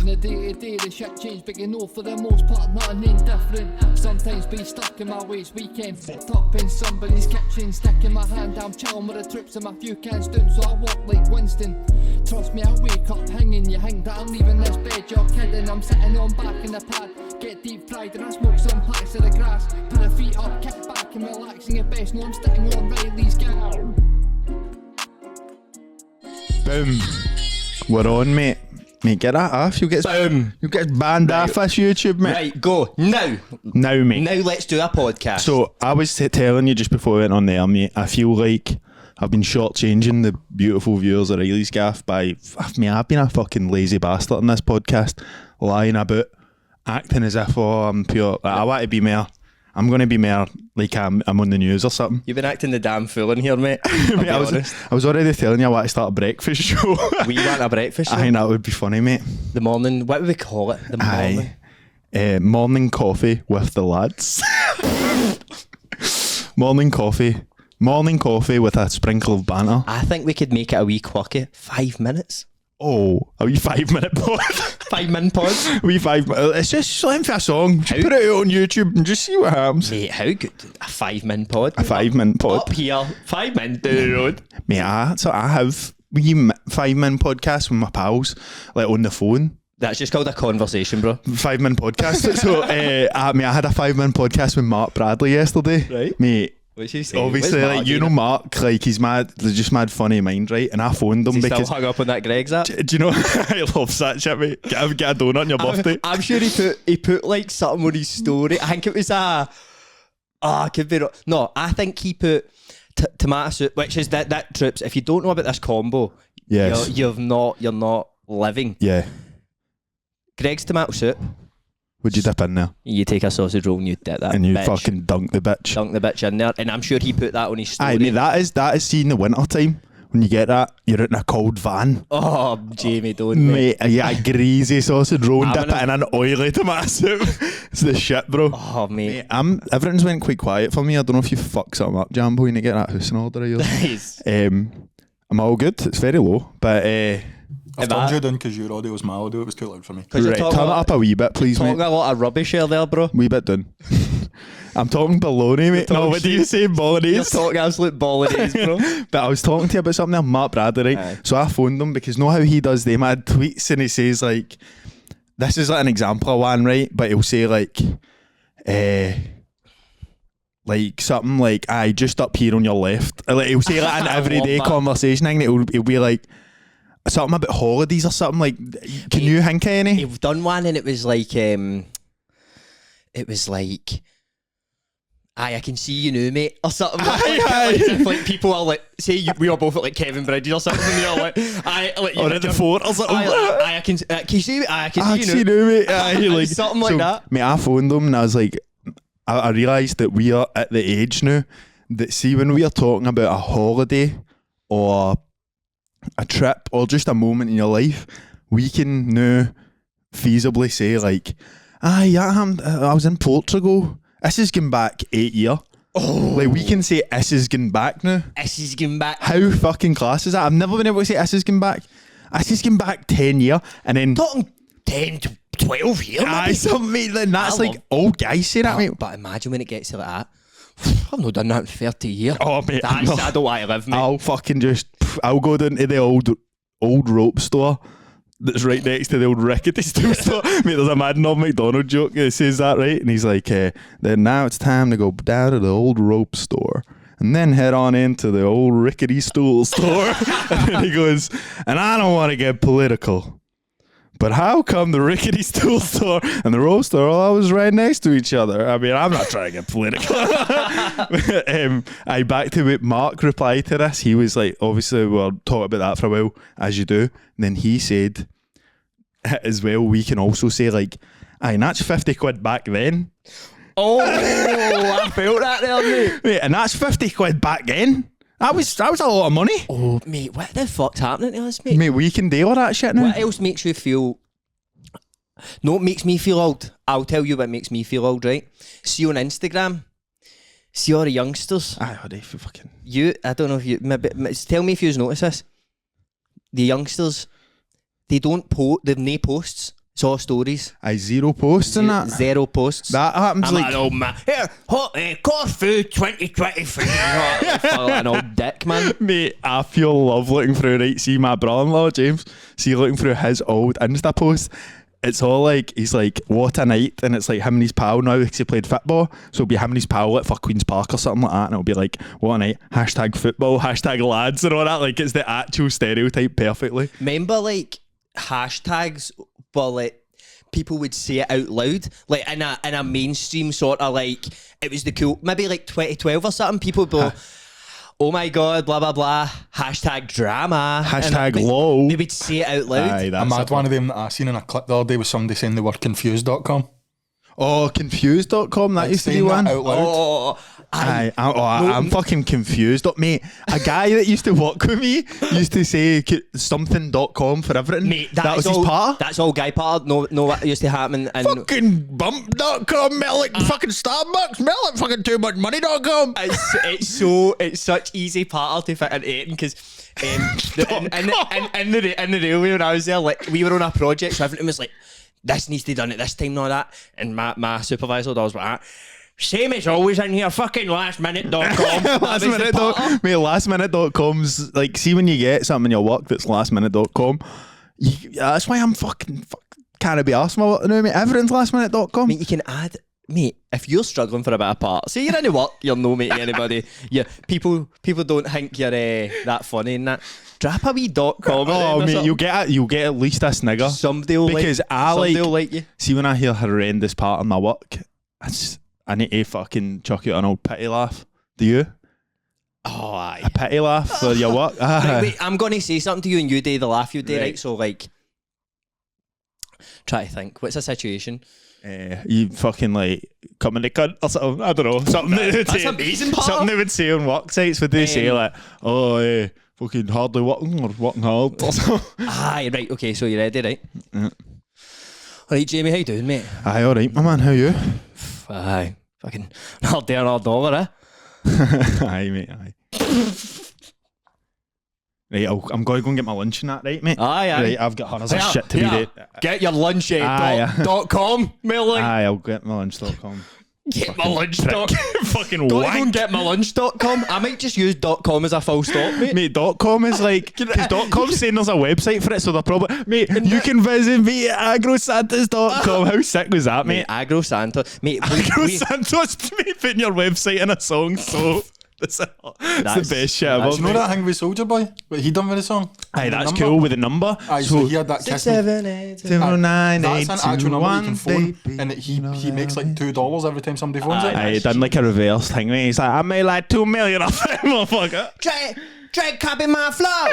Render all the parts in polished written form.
the day-to-day, the shit change, but you know for the most part nothing indifferent. Sometimes be stuck in my ways, weekend fucked up in somebody's kitchen, sticking my hand, I'm chilling with the troops and my few cans down, so I walk like Winston. Trust me, I wake up hanging, you hang that I'm leaving this bed, you're kidding. I'm sitting on back in the pad, get deep fried and I smoke some packs of the grass. Put the feet up, kick back and relaxing your best, know I'm sitting on Reilly's Gaff. Boom. We're on, mate. Mate, get that off. You'll get banned off this YouTube, mate. Right, go. Now, mate. Now let's do a podcast. So, I was telling you just before we went on there, mate, I feel like I've been shortchanging the beautiful viewers of Reilly's Gaff by... I've been a fucking lazy bastard on this podcast, lying about, acting as if, I'm pure... I want to be more... I'm going to be more like I'm on the news or something. You've been acting the damn fool in here, mate. Mate, I was already telling you I want to start a breakfast show. We want a breakfast show? I think that would be funny, mate. The morning, what would we call it? The morning? Morning coffee with the lads. Morning coffee with a sprinkle of banter. I think we could make it a wee quickie. 5 minutes. Oh, a wee 5 minute pod. 5 minute pod? Wee 5 minutes. It's just slang for a song. Just put it out on YouTube and just see what happens. Mate, how good? A 5 minute pod? A 5 minute pod. Up here, 5 minutes down the road. Mate, I have wee 5 minute podcasts with my pals, like on the phone. That's just called a conversation, bro. 5 minute podcast. So, mate, I had a 5 minute podcast with Mark Bradley yesterday. Right. Mate. What's he saying? Obviously, like, you know Mark, like, he's just mad funny mind, right? And I phoned him because... still hung up on that Greg's app? Do you know, I love that shit, mate. Get a donut on your birthday. I'm sure he put like something on his story. I think it was I could be wrong. No, I think he put tomato soup, which is that troops. If you don't know about this combo, yes, you're not living. Yeah. Greg's tomato soup. Would you dip in there? You take a sausage roll and you dip that, and you bitch. fucking dunk the bitch. Dunk the bitch in there, and I'm sure he put that on his story. I mean, that is seen in the winter time when you get that. You're in a cold van. Oh, Jamie, don't mate. Yeah, a greasy sausage roll and dip it in an oily tomato soup. It's the shit, bro. Oh, mate. Everything's went quite quiet for me. I don't know if you fuck something up, Jambo. You need to get that house in order of yours. I'm all good. It's very low, but. I've turned you down because your audio was my audio. It was too loud for me. Right, turn it up a wee bit, please, mate. Talking a lot of rubbish here, there, bro. Wee bit done. I'm talking baloney, mate. No, what do you say, bolognese? You're talking absolute bolognese, bro. But I was talking to you about something there, Mark Bradley, right? Aye. So I phoned him because know how he does the mad tweets and he says, like, this is like an example of one, right? But he'll say, like something like, aye, just up here on your left. Like, he'll say like an everyday conversation thing. He'll be like, something about holidays or something, like, can you think of any? You've done one and it was like aye, I can see you now, mate, or something like as if like people are like, say we are both at like Kevin Bridges or something and you're like, aye, like, or at the fort or something. I can you see me? I can see you now, mate. Aye, like, something like that. Mate, I phoned them and I was like, I realised that we are at the age now that, see, when we are talking about a holiday or a trip or just a moment in your life, we can now feasibly say, like, I was in Portugal. This is going back 8 years. Oh. Like, we can say this is going back now. This is going back. How fucking class is that? I've never been able to say this is going back. This is going back 10 years. And then... Talking 10 to 12 years. Aye, something, mate. Then that's like old guys say that, mate. But imagine when it gets to like that. I've not done that in 30 years. Oh, mate. I don't want to live, mate. I'll go down to the old rope store that's right next to the old rickety stool store. Mate, there's a Madden of McDonald joke that says that, right? And he's like, then now it's time to go down to the old rope store and then head on into the old rickety stool store. And then he goes, and I don't want to get political, but how come the rickety stool store and the rope store are always right next to each other? I mean, I'm not trying to get political. I back to it. Mark replied to this. He was like, obviously, we'll talk about that for a while, as you do. And then he said, as well, we can also say, like, aye, and that's 50 quid back then. Oh, I felt that there, mate. And that's 50 quid back then. That was a lot of money. Oh, mate, what the fuck's happening to us, mate? Mate, we can deal with that shit now. What else makes you feel... No, it makes me feel old. I'll tell you what makes me feel old, right? See on Instagram, see all the youngsters. Aye, they fucking... I don't know if you... Maybe, tell me if you've noticed this. The youngsters, they don't post... They've no posts. Saw stories. Zero posts and that. Zero posts. That happens I'm like an old man. Here, Corfu 2023. An old dick, man. Mate, I feel love looking through, right? See my brother-in-law, James, see looking through his old Insta posts. It's all like, he's like, what a night. And it's like him and his pal now because he played football. So it'll be him and his pal at for Queen's Park or something like that. And it'll be like, what a night. Hashtag football, hashtag lads and all that. Like it's the actual stereotype perfectly. Remember like hashtags, but like people would say it out loud, like in a mainstream sort of like, it was the cool, maybe like 2012 or something, people would go, oh my god, blah blah blah, hashtag drama, Hashtag and lol. they would say it out loud. Aye, I that's mad one of them that I seen in a clip the other day was somebody saying they were confused.com. Oh, confused.com, that used to be Saying one. that out loud. Oh, I'm fucking confused. Mate, a guy that used to work with me used to say something.com for everything. mate, that was all, his part. that's all guy part. No, what used to happen. And Fucking bump.com, smell like fucking Starbucks, smell like fucking too much money.com. it's such easy part to fit into it because in the railway when I was there, like we were on a project, so everything was like, this needs to be done at this time and all that, and my supervisor was like, same as always in here, fucking lastminute.com. Lastminute.com's like, see when you get something in your work that's lastminute.com, that's why I'm fucking can't be arsed my work now, mate. Everything's lastminute.com. Mate, you can add, mate, if you're struggling for a bit of part, say you're in the work, you're no mate to anybody. Yeah, people don't think you're that funny and that. Drop a wee .com. Oh, mate, you'll get at least a snigger. Somebody will because somebody will like you. See, when I hear horrendous part of my work, I need to fucking chuck out an old pity laugh. Do you? Oh, aye. A pity laugh for your work? Right, wait, I'm going to say something to you and you do the laugh you do, right? So, like, try to think. What's the situation? You fucking like come in the cunt or something. I don't know. Something they would That's say, amazing part. something they would say on work sites. Would they say like, oh, fucking hardly working or working hard or something? Aye, right. Okay, so you ready, right? Yeah. Right, Jamie, how you doing, mate? Aye, all right, my man. How you? Aye, fucking all day and all dollar, eh? Aye, mate. Aye. Right, I'm going to go and get my lunch and that, right, mate? Aye, aye. Right, I've got hundreds of shit to yeah. read. Get your lunch .com, Melly. Aye, I'll get my lunch.com. Get my lunch.com. Fucking Don't wank. even get my lunch.com. I might just use .com as a full stop, mate. Mate, .com is like, because .com's saying there's a website for it, so they're probably, mate, you can visit me at agrosantas.com. How sick was that, mate? Agro Santa. Mate, Agro Santos, mate, putting your website in a song, so that's the best shit ever. You know that thing with Soldier Boy? What he done with the song? Aye, that's Number? cool with the number. Aye, so he had that kiss me. 09, That's an actual number you can phone, baby, and he makes like $2 every time somebody phones it. Aye, he done like a reverse thing, mate. He's like, I made like 2 million off that motherfucker. Try copy my flow.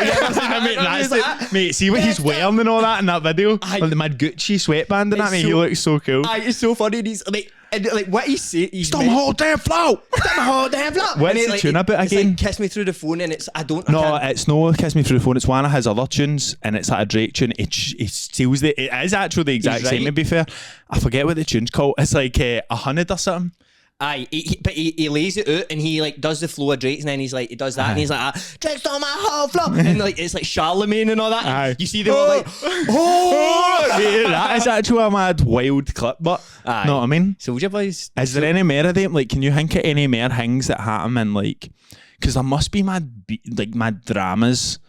Mate, that's it. Mate, see what he's wearing and all that in that video? Aye. Like the mad Gucci sweatband and that, mate. He looks so cool. Aye, it's so funny. And he's like what he say. He's Stop my whole damn flow! Stop my whole damn flow. What's the tune about it's again? Like, Kiss Me Through the Phone, and it's No, it's no Kiss Me Through the Phone. It's one of his other tunes, and it's like a Drake tune. It steals it is actually the exact He's same, right. to be fair. I forget what the tune's called. It's like 100 or something. Aye, but he lays it out and he like does the flow of Drake's and then he's like he does that and he's like Drake's on my whole flow and like it's like Charlemagne and all that. Aye. You see them all like Yeah, that is actually a mad wild clip, but Aye. know what I mean? Soldier Boys. Is there any more of them? Like, can you think of any more things that happen in like? Because there must be mad dramas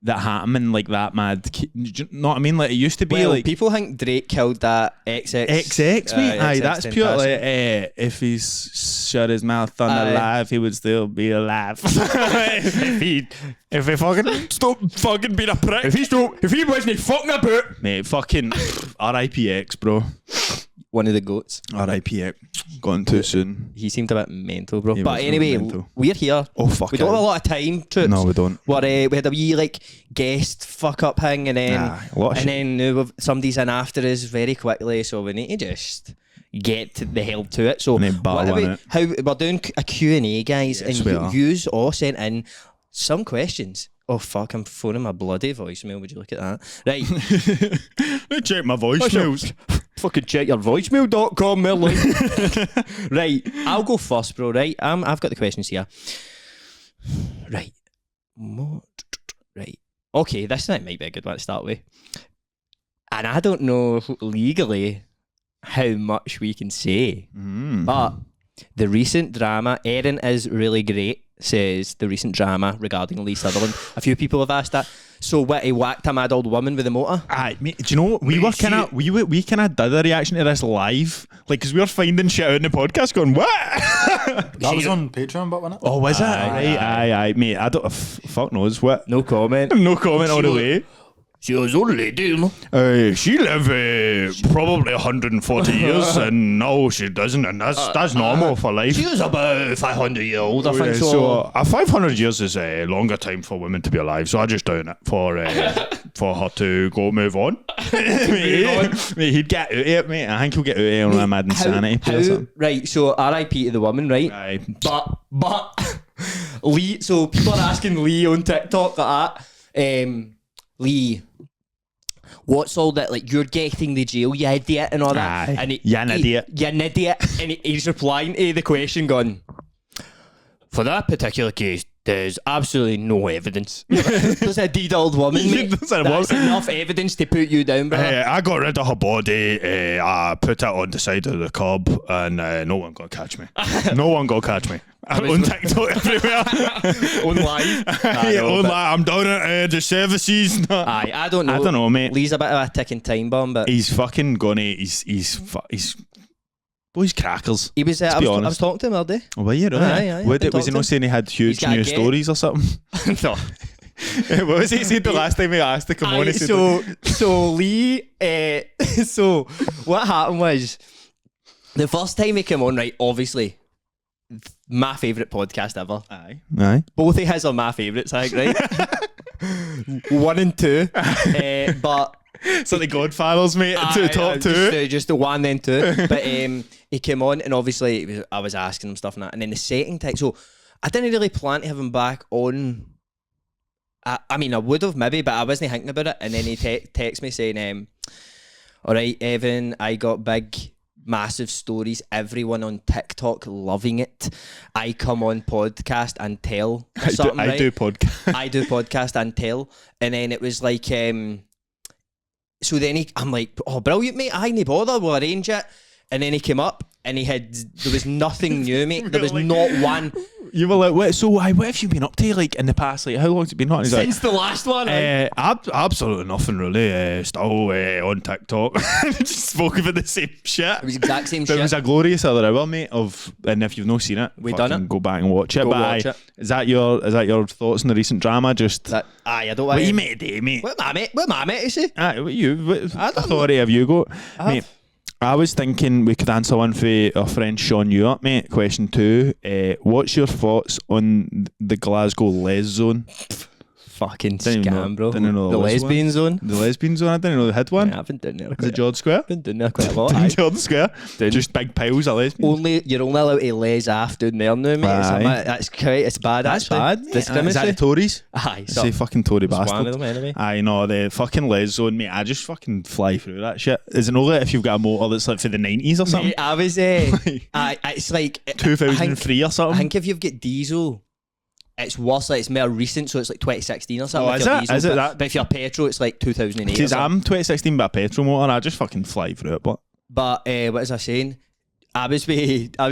that happen in like that mad. Do you know what I mean? Like it used to be Well, like people think Drake killed that XX, mate. Aye, XX that's pure like, 10,000. if he's shut his mouth on alive, he would still be alive. if he fucking stop fucking being a prick. If he wasn't fucking about. Mate, fucking RIPX, bro. One of the goats. RIPX. Gone too soon. He seemed a bit mental, bro. He But was anyway, mental. we're here. Oh, fuck We don't it. have a lot of time, Troops. No, we don't. We had a wee like guest fuck up thing, and then Nah, a lot of shit. then now somebody's in after us very quickly, so we need to just get to the hell to it. So We need battle what in about it. how we're doing a Q&A, guys, Yes, and we are. yous all sent in some questions. Oh fuck! I'm phoning my bloody voicemail. Would you look at that? Right. Let me check my voicemails. Fucking check your voicemail.com, Merlin. Right, I'll go first, bro. Right, I've got the questions here. Right, right. Okay, this might be a good one to start with. And I don't know legally how much we can say, but the recent drama, Erin is really great, says the recent drama regarding Lee Sutherland. A few people have asked that. So what, he whacked a mad old woman with a motor? Aye, mate, do you know what? We kind of did a reaction to this live, like, because we were finding shit out in the podcast going, what? That was on Patreon, but wasn't it? Oh, was it? Aye, mate, I don't, fuck knows, what? No comment. No comment all the way. She was only doing. She lived probably 140 years, and no, she doesn't, and that's normal for life. She was about 500 years old, I think so. So 500 years is a longer time for women to be alive, so I just doing it for her to go move on. Mate, he'd get out of it, mate. I think he'll get out of it on a mad insanity play or something. Right, so R.I.P. to the woman, right? Aye. But Lee, so people are asking Lee on TikTok that, Lee, what's all that, like, you're getting the jail, you idiot, and all that. Aye. And You're an idiot. You're an idiot. And he's replying to the question going, for that particular case, there's absolutely no evidence. There's a deed old woman, mate. That's enough evidence to put you down, bro. I got rid of her body, I put it on the side of the curb, and no one got to catch me. No one got to catch me. On TikTok everywhere. On live. I'm down at the services. Aye, I don't know, mate. Lee's a bit of a ticking time bomb, but He's fucking gonna. He's crackers. he was. I was talking to him all day. Oh, were you really? Aye, Was been he talking not saying he had huge got a news gate. stories or something? No. What was he said the last time he asked to come on? He said, So Lee, so what happened was, the first time he came on, right, obviously, my favourite podcast ever. Aye. Both of his are my favourites, I think, right? 1 and 2. But So the Godfathers, mate, top two. just the 1 then 2. But he came on, and obviously I was asking him stuff and that. And then the second time, so I didn't really plan to have him back on. I mean, I would have maybe, but I wasn't thinking about it. And then he texted me saying, all right, Evan, I got big, massive stories. Everyone on TikTok loving it. I come on podcast and tell or something, I right? do podcast. I do podcast and tell. And then it was like, so then I'm like, oh, brilliant, mate. I ain't bother. We'll arrange it. And then he came up and there was nothing new, mate. There was not one. You were like, what? So what have you been up to, like, in the past? Like, how long's it been on? He's Since the last one. absolutely nothing, really. Still on TikTok. Just spoke about the same shit. It was exact same But shit. it was a glorious other hour, mate. And if you've not seen it, We've done fucking it. Go back and watch it. Go But watch it. Is that your thoughts on the recent drama? Just I don't what want you made today, mate? What my mate is he? Aye, what I don't authority have you got, I have- mate? I was thinking we could answer one for our friend Sean Ewart, mate. Question 2. What's your thoughts on the Glasgow Les Zone? Fucking Didn't even scam, know- bro. didn't know The there was lesbian zone. The lesbian zone? I didn't know they had one. Yeah, I've been down there. Is it George Square? Been down there quite a lot. aye. George Square? Just big piles of lesbians. You're only allowed to les off down there now, mate. Aye. That's it's bad. That's actually. bad, mate. Is that the Discriminatory. Tories? Aye, Say fucking Tory it's one of bastard. them anyway. I know, the fucking Les Zone, mate. I just fucking fly through that shit. Is it not like if you've got a motor that's like for the 90s or something? Mate, I was it's like 2003 or I something? think if you've got diesel, it's worse. Like it's more recent, so it's like 2016 or something. Oh, if is you're it? Diesel, Is it but, that? But if you're petrol, it's like 2008. Because or something. I'm 2016 by a petrol motor, I just fucking fly through it. But But what was I saying? I was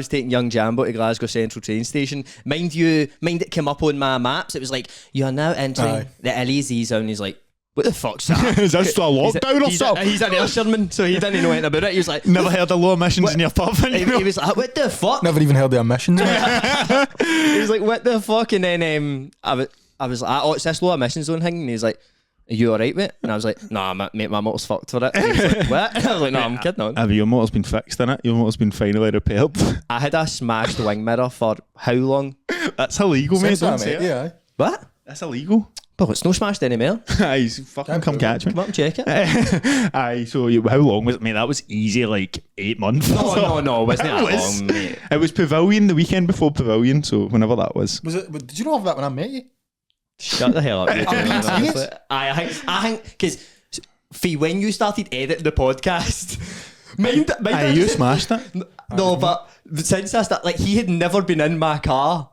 taking young Jambo to Glasgow Central train station. Mind it came up on my maps. It was like, you are now entering the LEZ zone. He's like, what the fuck's that? is this still a lockdown or something? He's an Ayrshire, so he didn't know anything about it. He was like, Never heard of low emissions in your pub. he was like, what the fuck? Never even heard the emissions. He was like, what the fuck? And then I was like, oh, it's this low emission zone thing. And he's like, are you alright, mate? And I was like, nah, mate, my motor's fucked for it. And he was like, what? And I was like, no, I'm kidding on. Have your motor's been fixed, innit? Your motor's been finally repaired. I had a smashed wing mirror for how long? That's illegal, mate. Don't say it. Yeah. What? That's illegal. Well, it's no smashed anymore. Aye, fucking come catch me. Come up and check it. Aye, so how long was it, mate? That was easy, like 8 months. No, wasn't it that was. long, mate? It was Pavilion, the weekend before Pavilion, so whenever that was. Did you know of that when I met you? Shut the hell up. You two, being man, serious? honestly. I think, because, Fee, when you started editing the podcast, mind Aye, you smashed it. No, but since I started, like, he had never been in my car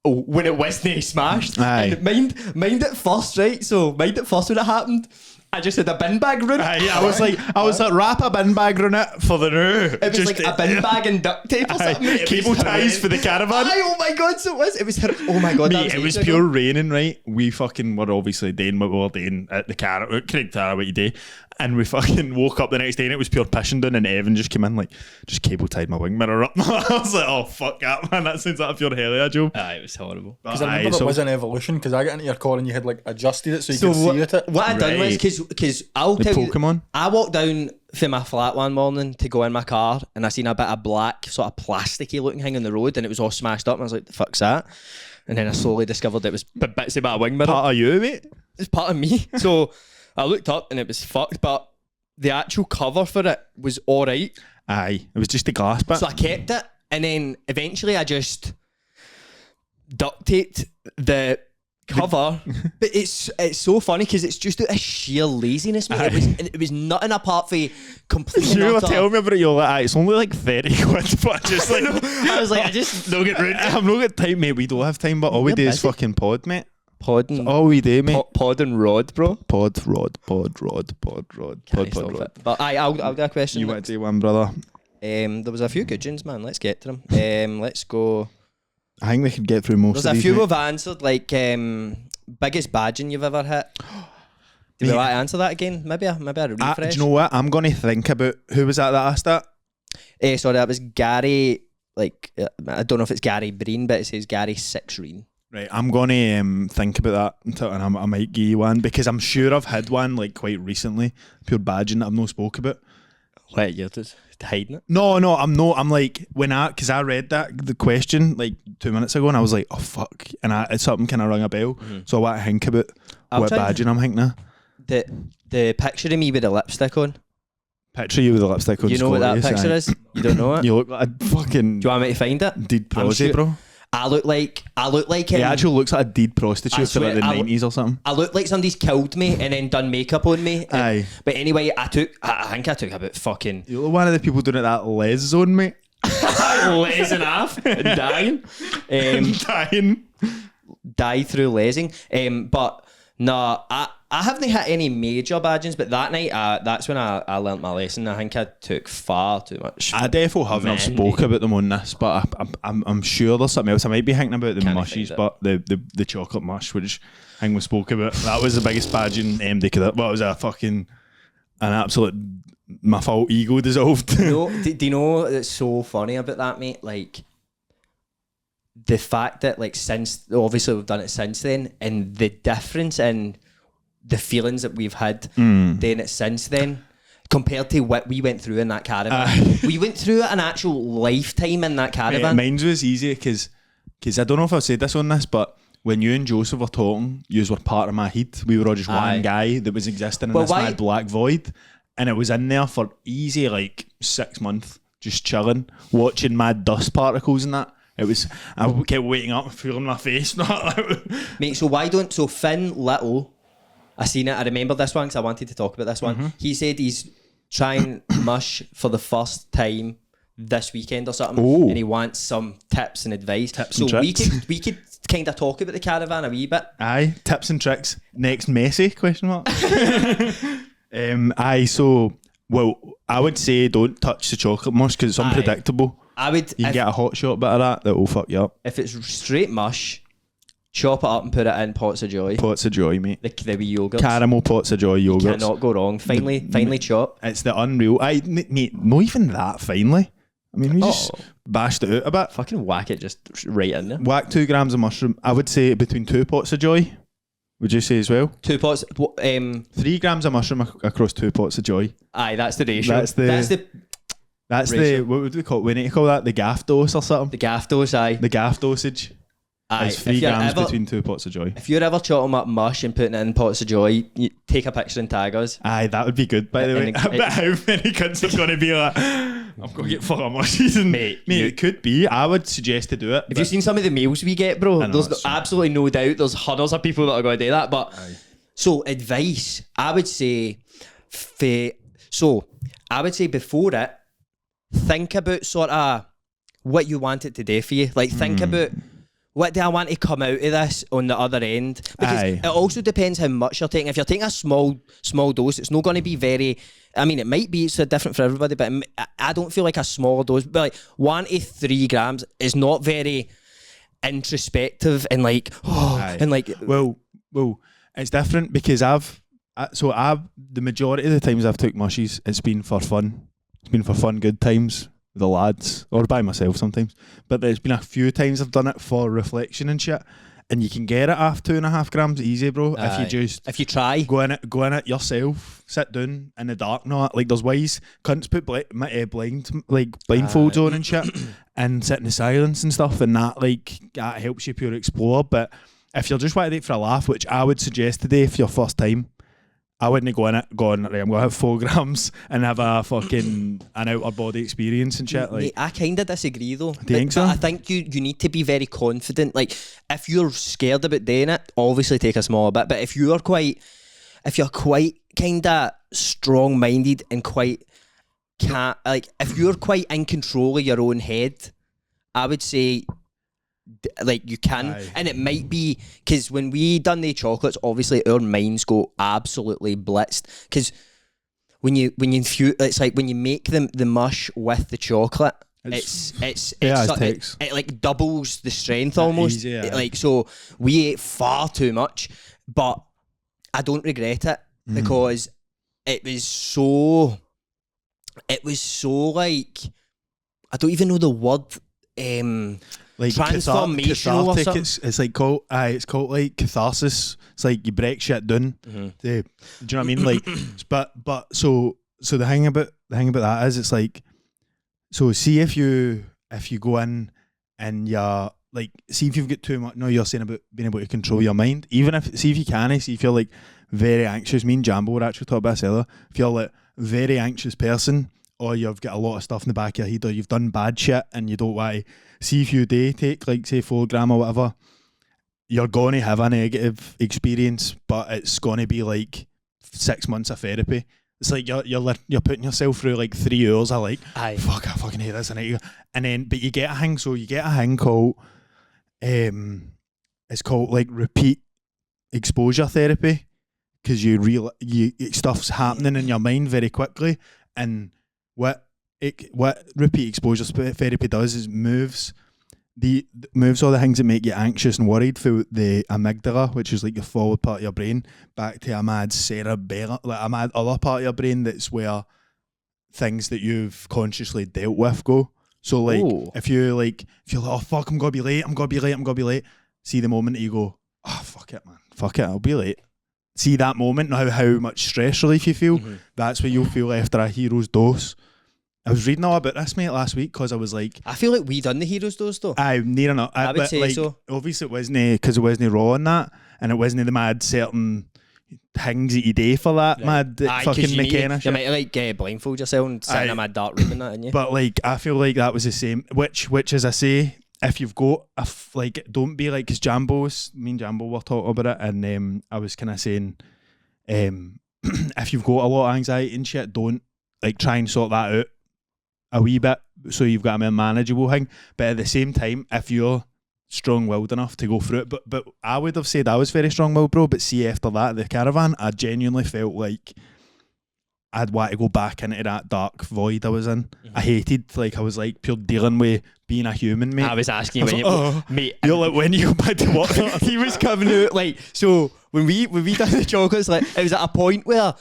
when it wasn't smashed. Aye. And mind it first, right? So, mind it first when it happened. I just had a bin bag run. I was like, wrap a bin bag around it for the new. It was like a bin bag and duct tape or something. It Cable was ties for the caravan. Oh my god, so it was. It was oh my god, Mate, it was pure raining, right? We fucking were obviously doing what we were doing at the Craig Tara what you do. And we fucking woke up the next day and it was pure pissing down, and Evan just came in like, just cable tied my wing mirror up. I was like, oh fuck that, man, that sounds like a pure hell job. It was horrible. Because I remember it was an evolution, because I got into your car and you had like adjusted it so you could see it. What I done was, because I'll tell you, Pokemon. I walked down from my flat one morning to go in my car and I seen a bit of black, sort of plasticky looking thing on the road, and it was all smashed up, and I was like, the fuck's that? And then I slowly discovered it was bits of my wing mirror. Part of you, mate. It's part of me. So I looked up and it was fucked, but the actual cover for it was alright. Aye, it was just the glass bit. So I kept it, and then eventually I just duct taped the cover. But it's so funny because it's just a sheer laziness, mate. It was nothing apart from completely. You were telling me about it, you're like, it's only like 30 quid, but I just like, I was like, I just don't get round to it. I'm not got time, mate. We don't have time, but all we do is busy. fucking pod, mate. Pod and All we do, mate. pod and rod, bro. Pod, rod. But I'll do a question. You want to do one, brother? There was a few good ones, man. Let's get to them. Let's go. I think we could get through most There's of a these. few mate. we've answered, like biggest badging you've ever hit. Do we Mate. want to answer that again? Maybe a refresh. Do you know what? I'm going to think about who was that asked that. Sorry, that was Gary. Like I don't know if it's Gary Breen, but it says Gary Sixreen. Right, I'm going to think about that until, and I might give you one because I'm sure I've had one like quite recently. Pure badging that I've not spoke about. Wait, you're just hiding it? No, I'm not. I'm like, because I read the question like 2 minutes ago and I was like, oh fuck. And it's something kind of rung a bell. So I want to think about what try- badging I'm thinking of. The picture of me with the lipstick on. Picture you with the lipstick on. You know what that picture is? You don't know it? You look like a fucking Do you want me to find it? deed prosy, bro. I look like He actually looks like a deed prostitute I from like swear, the I 90s or something. I look like somebody's killed me and then done makeup on me. Aye. But anyway, I think I took about fucking You're one of the people doing it that les zone, mate. les and half dying. Dying. Die through lesing. But no, I haven't had any major badgings, but that night, that's when I learnt my lesson. I think I took far too much. I definitely haven't. I've spoke about them on this, but I'm sure there's something else. I might be thinking about the Can't mushies, find but the chocolate mush, which I think we spoke about, that was the biggest badging they could have. Well, it was a fucking an absolute my fault ego dissolved. No, do you know what's so funny about that, mate? Like the fact that like since obviously we've done it since then, and the difference in the feelings that we've had doing it since then compared to what we went through in that caravan. We went through an actual lifetime in that caravan. Mine was easy because I don't know if I've said this on this, but when you and Joseph were talking, you were part of my head. We were all just one guy that was existing in this mad black void, and it was in there for easy like 6 months, just chilling, watching mad dust particles and that. It was, I kept waking up, feeling my face. Mate, so Finn Little, I seen it, I remember this one because I wanted to talk about this one. He said he's trying mush for the first time this weekend or something. Ooh. And he wants some tips and advice. Tips so and tricks. we could kind of talk about the caravan a wee bit. Aye, tips and tricks. Next Messi, question mark. I would say don't touch the chocolate mush because it's unpredictable. You can get a hot shot bit of that will fuck you up. If it's straight mush, chop it up and put it in pots of joy. Pots of joy, mate. The wee yogurts. Caramel pots of joy yogurts. Cannot go wrong. Finely chopped. It's the unreal. Mate, not even that finely. I mean, we just bashed it out a bit. Fucking whack it just right in there. Whack 2 grams of mushroom. I would say between 2 pots of joy. Would you say as well? 2 pots. 3 grams of mushroom across 2 pots of joy. Aye, that's the ratio. That's the what would we call it? We need to call that the gaff dose or something. The gaff dose, aye. The gaff dosage. Aye. It's 3 grams between 2 pots of joy. If you're ever chopping up mush and putting it in pots of joy, you take a picture and tag us. Aye, that would be good, by the way. I bet how many cunts are going to be like, I'm going to get full of mushies. And, mate, it could be. I would suggest to do it. Have you seen some of the mails we get, bro? I know, There's absolutely no doubt there's hundreds of people that are going to do that. But so advice, I would say, before it, think about sort of what you want it to do for you. Like think about what do I want to come out of this on the other end? Because it also depends how much you're taking. If you're taking a small dose, it's not going to be very. I mean, it might be, it's different for everybody, but I don't feel like a small dose. But like 1 to 3 grams is not very introspective and like and like. Well, it's different because the majority of the times I've took mushies, it's been for fun. It's been for fun, good times. The lads, or by myself sometimes, but there's been a few times I've done it for reflection and shit, and you can get it off 2.5 grams easy, bro. If you try, go in it yourself, sit down in the dark, not like there's ways cunts put blindfolds on and shit, and sit in the silence and stuff, and that helps you pure explore. But if you're just wanting to do it for a laugh, which I would suggest today for your first time, I wouldn't go in it going, right, I'm going to have 4 grams and have a fucking an outer body experience and shit. Like, I kind of disagree though. Do you think so? But I think you need to be very confident. Like, if you're scared about doing it, obviously take a small bit. But if you're quite kind of strong-minded and if you're quite in control of your own head, I would say, like, you can. Aye. And it might be because when we done the chocolates, obviously our minds go absolutely blitzed because when you infuse, it's like when you make the mush with the chocolate, it like doubles the strength almost. Easy, yeah. Like, so we ate far too much, but I don't regret it because it was so like, I don't even know the word. Like transformational or something. It's like called like catharsis. It's like you break shit down. Do you know what I mean? Like, but so the thing about that is, it's like, so see if you go in and you're like, see if you've got too much. No, you're saying about being able to control your mind. Even if if you're like very anxious. Me and Jambo were actually talking about this earlier. If you're like very anxious person, or you've got a lot of stuff in the back of your head, or you've done bad shit and you don't want to, see if you do take like say 4 gram or whatever, you're going to have a negative experience, but it's going to be like 6 months of therapy. It's like you're putting yourself through like 3 hours of like, fuck, I fucking hate this, and then but you get a thing. So you get a thing called it's called like repeat exposure therapy, because stuff's happening in your mind very quickly, and what repeat exposure therapy does is moves all the things that make you anxious and worried through the amygdala, which is like your forward part of your brain, back to a mad cerebellum, like a mad other part of your brain that's where things that you've consciously dealt with go. So like, if you're like, oh fuck, I'm gonna be late. See the moment that you go, oh fuck it, man, I'll be late. See that moment, how much stress relief you feel. That's what you'll feel after a hero's dose. I was reading all about this, mate, last week, because I was like, I feel like we done the hero's dose though. Near enough. I would say so. Obviously, it wasn't because it wasn't raw on that, and it wasn't the mad certain things that you do for that mad fucking McKenna shit. You might like blindfold yourself and sit in a mad dark room and that, didn't you? But like, I feel like that was the same. Which as I say, if you've got like, don't be like, because me and Jambo were talking about it, and I was kind of saying, if you've got a lot of anxiety and shit, don't like try and sort that out a wee bit, so you've got a more manageable thing. But at the same time, if you're strong-willed enough to go through it, but I would have said I was very strong-willed, bro. But see, after that, the caravan, I genuinely felt like I'd want to go back into that dark void I was in. I hated, like, I was like pure dealing with being a human, mate. I was asking you, mate. You're like, when you go back to work? He was coming out like, so when we done the chocolates, like, it was at a point where,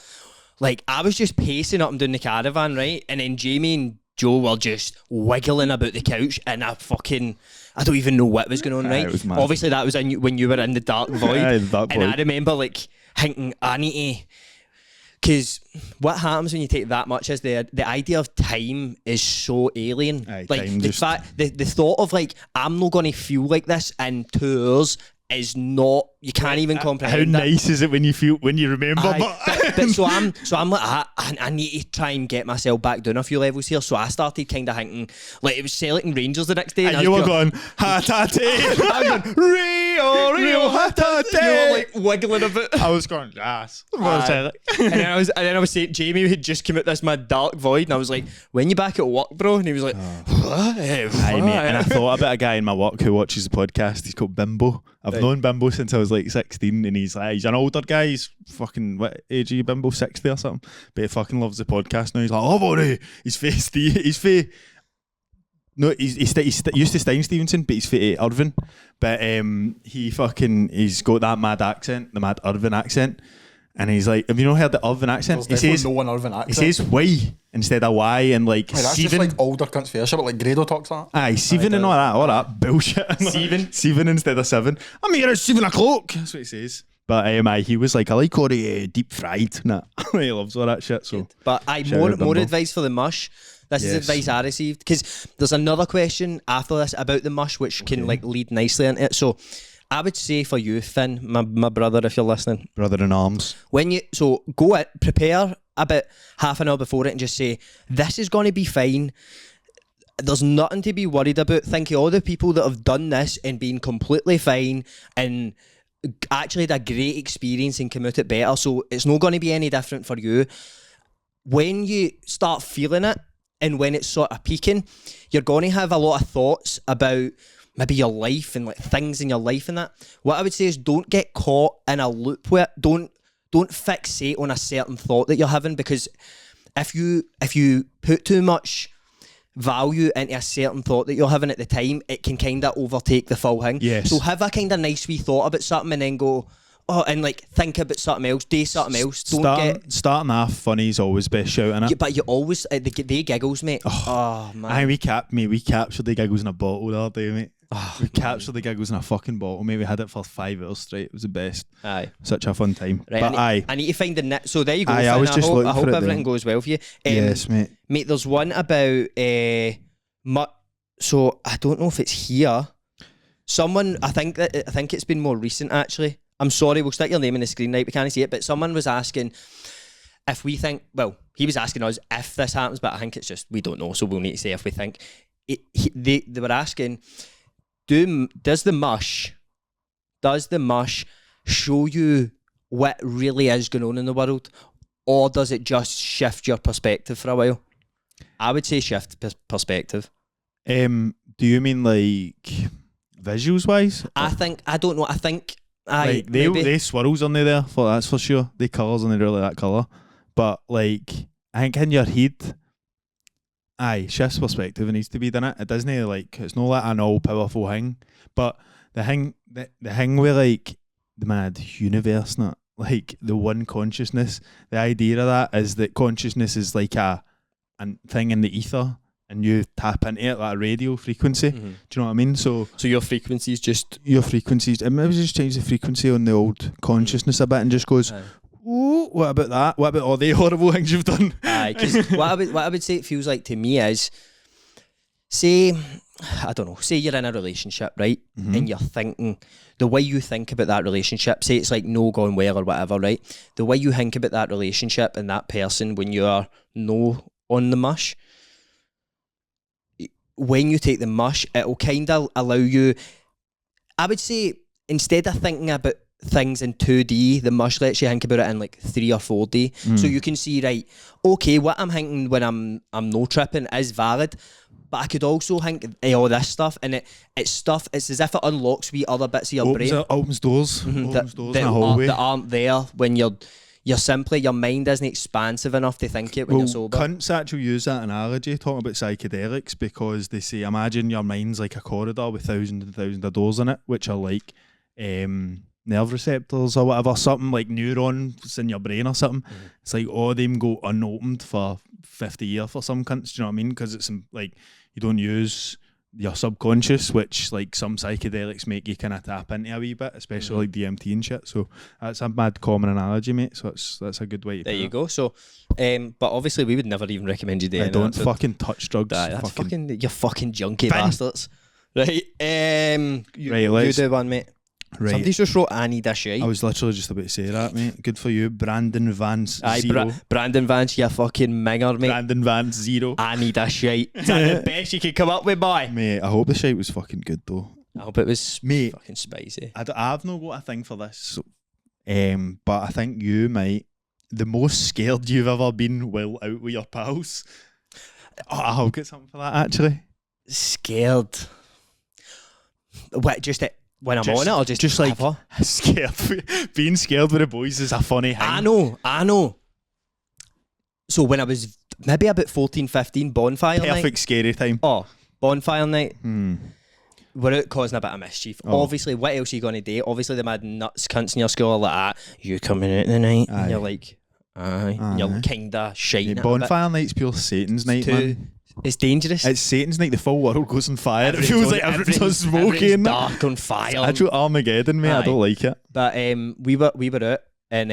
like, I was just pacing up and down the caravan, right, and then Jamie and Joe were just wiggling about the couch, and I don't even know what was going on, right? Obviously that was when you were in the dark void. I remember like thinking, I need to, because what happens when you take that much is the idea of time is so alien. Like the thought of like, I'm not going to feel like this in 2 hours is not. You can't even How comprehend. nice is it when you remember? Aye, but so I'm like, I need to try and get myself back down a few levels here. So I started kind of thinking like it was Celtic and Rangers the next day, And you were going ha-ta-tay. I'm going Rio ha-ta-tay. You were like wiggling a bit. I was going yes. and then I was saying Jamie had just come out this mad dark void, and I was like, when you back at work, bro? And he was like, what? Aye, mate. And I thought about a guy in my work who watches the podcast. He's called Bimbo. I've known Bimbo since I was like 16, and he's an older guy. He's fucking, what age are you, Bimbo? 60 or something. But he fucking loves the podcast now. He's like, oh, buddy, he's no, he's used to Stein Stevenson, but he's fit Irvin. But he's got that mad accent, the mad Irvin accent. And he's like, have you not heard the Irvin accent? There's definitely no one Irvin accent. He says why instead of why, and like That's Steven. just like older cunts fair, but like Grado talks like that. Aye, Steven and all that bullshit. Steven instead of 7. I'm here at 7 o'clock. That's what he says. But aye, he was like, I like all the deep fried. Nah, he loves all that shit. So, but more advice for the mush. This is advice I received, because there's another question after this about the mush, which can like lead nicely into it. So I would say for you, Finn, my brother, if you're listening, brother in arms, go it, prepare about half an hour before it and just say, this is going to be fine. There's nothing to be worried about. Think of all the people that have done this and been completely fine and actually had a great experience and come out it better. So it's not going to be any different for you. When you start feeling it and when it's sort of peaking, you're going to have a lot of thoughts about maybe your life and like things in your life and that. What I would say is don't get caught in a loop with it. Don't fixate on a certain thought that you're having, because if you put too much value into a certain thought that you're having at the time, it can kind of overtake the full thing. Yes. So have a kind of nice wee thought about something and then go, and like think about something else, do something else. Starting off funny is always best shouting it. Yeah, but you always they giggles, mate. Oh man. Aye, we captured the giggles in a bottle the other day, mate. We captured the giggles in a fucking bottle, mate. We had it for 5 hours straight. It was the best. Aye, such a fun time. Right, but I need to find the net. So there you go. Aye, I was just looking for it. I hope everything goes well for you. Yes, mate. Mate, there's one about so I don't know if it's here. Someone, I think it's been more recent actually. I'm sorry, we'll stick your name in the screen, right? We can't see it, but someone was asking if we think. Well, he was asking us if this happens, but I think it's just we don't know, so we'll need to say if we think. They were asking, does the mush show you what really is going on in the world, or does it just shift your perspective for a while? I would say shift perspective. Do you mean like visuals wise? I don't know. I think like they swirls on there for that's for sure. The colours on there really that colour, but like I think in your head, shifts perspective. It needs to be done. It doesn't like it's not like an all powerful thing, but the thing with like the mad universe, not like the one consciousness. The idea of that is that consciousness is like a thing in the ether, and you tap into it like a radio frequency. Mm-hmm. Do you know what I mean? So your frequencies just and maybe just change the frequency on the old consciousness a bit and just goes, ooh, what about that? What about all the horrible things you've done? Because what I would say it feels like to me is, say you're in a relationship, right? Mm-hmm. And you're thinking, the way you think about that relationship, say it's like no going well or whatever, right? The way you think about that relationship and that person when you are no on the mush, when you take the mush, it'll kind of allow you, I would say, instead of thinking about things in 2D, the mush lets you think about it in like 3 or 4D. So you can see, right, okay, what I'm thinking when I'm no tripping is valid, but I could also think all this stuff, and it's as if it unlocks wee other bits of your brain. Opens doors. Mm-hmm. Opens doors in a hallway. That aren't there when you're simply, your mind isn't expansive enough to think it when you're sober. Cunts actually use that analogy talking about psychedelics, because they say imagine your mind's like a corridor with thousands and thousands of doors in it, which are like nerve receptors or whatever, something like neurons in your brain or something. Mm-hmm. It's like all of them go unopened for 50 years for some cunts. Do you know what I mean? Because it's like you don't use your subconscious, which like some psychedelics make you kind of tap into a wee bit, especially like DMT and shit. So that's a mad common analogy, mate. So that's a good way to there you go. So but obviously we would never even recommend you doing that. Don't fucking touch drugs. That's fucking you fucking junkie bastards. Right. Right, you do one, mate. Right. Somebody's just wrote, I need a shite. I was literally just about to say that, mate. Good for you. Brandon Vance, Aye, 0. Brandon Vance, you fucking minger, mate. Brandon Vance, 0. I need a shite. Is that the best you could come up with, boy? Mate, I hope the shite was fucking good, though. I hope it was Mate, fucking spicy. I've not got a thing for this. But I think you might. The most scared you've ever been while out with your pals. Oh, I'll get something for that, actually. Scared. What, when I'm on it, or just like ever? Scared. Being scared with the boys is a funny thing. I know. So when I was maybe about 14, 15, bonfire night. Perfect scary time. Oh, bonfire night. We're out causing a bit of mischief. Oh. Obviously, what else are you going to do? Obviously, the mad nuts cunts in your school are like that. You coming out tonight? Aye. And you're like, aye. And you're kind of shiting. Mate, bonfire night's pure Satan's night, man. It's dangerous. It's Satan's night. The full world goes on fire. It feels like everything's on smoking. Dark on fire. Actual Armageddon, mate. Aye. I don't like it. But we were out, and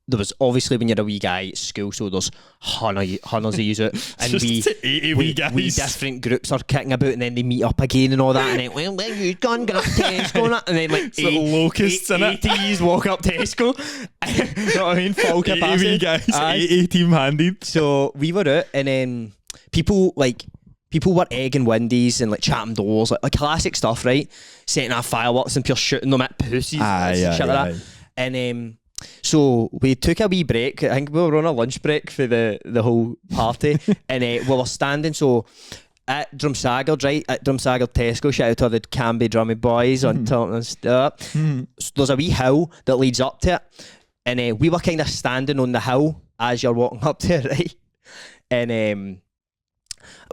there was obviously when you're a wee guy at school, so there's hundreds of yous out, and Just 80 wee guys. we different groups are kicking about, and then they meet up again and all that, and then where you gone? Get up Tesco and that, and then like It's like locusts in it. 80s walk up Tesco. You know what I mean? Full 80 capacity. wee guys. Aye. 80 team-handed. So we were out, and then people were egging windies and like chatham doors, like classic stuff, right? Setting off fireworks and pure shooting them at pussies and shit like that. And so we took a wee break. I think we were on a lunch break for the whole party, and we were standing. So at Drumsagger, right? At Drumsagger Tesco, shout out to the Canby Drummy boys on top and stuff. So there's a wee hill that leads up to it, and we were kind of standing on the hill as you're walking up to it, right? And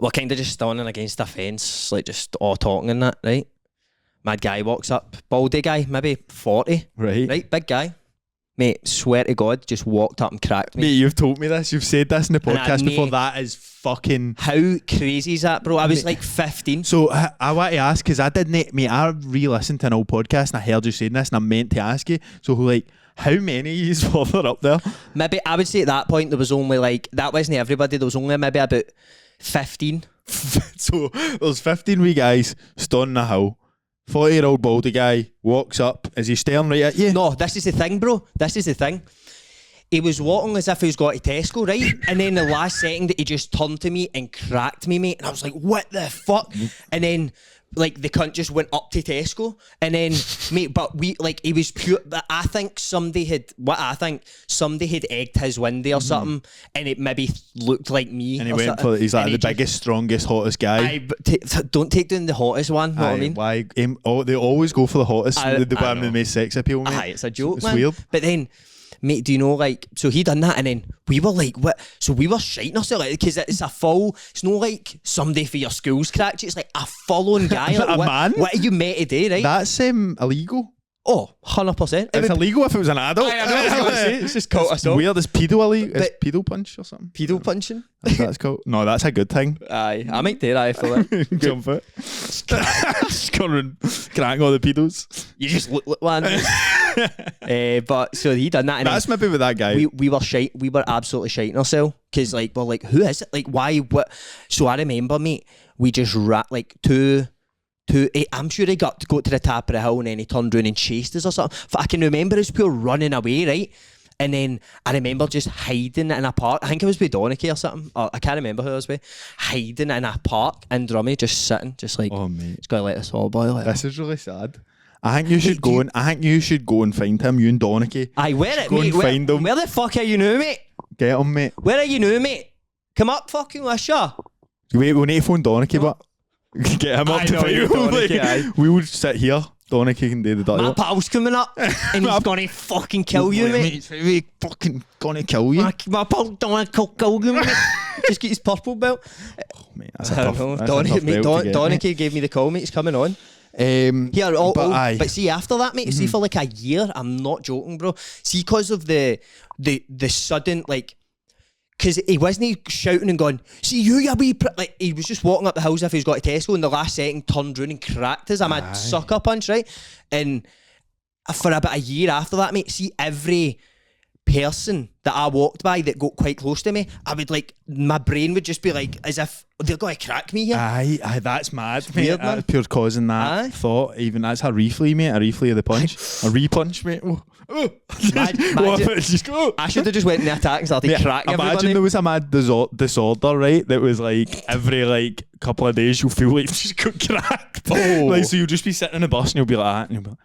we're kind of just standing against a fence, like just all talking and that, right? Mad guy walks up, baldy guy, maybe 40, right? Big guy. Mate, swear to God, just walked up and cracked me. Mate, you've told me this. You've said this in the And I podcast before. knew- That is fucking... How crazy is that, bro? I was like 15. So I want to ask, because I didn't... Mate, I re-listened to an old podcast and I heard you saying this and I meant to ask you. So, like, how many of you were there up there? Maybe, I would say at that point, there was only like, that wasn't everybody. There was only maybe about 15. So, there's 15 wee guys stood on a hill. 40-year-old baldy guy walks up. Is he staring right at you? No, this is the thing, bro. This is the thing. He was walking as if he was going to Tesco, right? And then the last second, he just turned to me and cracked me, mate. And I was like, what the fuck? And then, like, the cunt just went up to Tesco. And then, mate, but we, like, he was pure. But I think somebody had egged his window or something. And it maybe looked like me. And he or went something. for... He's like And the he just- biggest, strongest, hottest guy. Aye, but don't take down the hottest one, know what I mean? Why? They always go for the hottest. I The one know. with the most sex appeal, mate. Aye, it's a joke, It's man. weird. But then, mate, do you know, like, so he done that, and then we were like, what? So we were shiting ourselves, like, because it's a full, it's not like somebody for your school's cracked you, it's like a full-on guy. Like, A man? What are you meant to do, right? That's illegal. Oh, 100%. It's illegal if it was an adult. I know what I was gonna say. It's just caught us up. Weird. It's pedo illegal. It's But- pedo punch or something. Pedo punching? That's called. No, that's a good thing. Aye, I might do that if I like. Jump it. Just going and cracking all the pedos. You just look like one. But so he done that, and That's maybe with that guy. we were absolutely shiting ourselves because like we're like, who is it? Like, why? What? So I remember, mate, we just like two. I'm sure he got to go to the top of the hill and then he turned around and chased us or something. I can remember us pure running away, right? And then I remember just hiding in a park. I think it was with Donachie or something. Or I can't remember who it was with. Hiding in a park in Drummy, just sitting, just like, Oh mate, it's gonna let us all boil. Like, this is really sad. I think you should go and find him. You and Donachie. aye, where it, Go mate? and find him. Where the fuck are you now, mate? Get him, mate. Where are you now, mate? Come up, fucking Wisha. Wait, we'll need to phone Donachie, but get him up I to know fight you, him. Donachie, aye. We would sit here. Donachie can do the dirty My work. pal's coming up and he's gonna fucking kill you, mate. He's fucking gonna kill you. My pal don't want to kill you, mate. Just get his purple belt. Mate, that's a I tough, don't know. that's a tough belt to get, mate. Donachie gave me the call, mate. He's coming on. But aye. But see, after that, mate, see, for like a year, I'm not joking, bro. See, because of the sudden, like, because he wasn't shouting and going, see you wee like, he was just walking up the hills if he's got to Tesco, and the last second turned round and cracked us. I'm a sucker punch, right? And for about a year after that, mate, see, every person that I walked by that got quite close to me, I would like, my brain would just be like, as if they're going to crack me here. Aye, that's mad, mate. weird, man. That's pure causing that Aye. thought. Even that's a reflay, mate. A reflay of the punch. A re-punch, mate. Oh. What if it's just, oh. I should have just went in the attack and started Mate, cracking imagine everybody. there was a mad disorder, right? That was like every like couple of days you'll feel like you just got cracked. Oh. Like, so you'll just be sitting in a bus and you'll be like that, and you'll be like,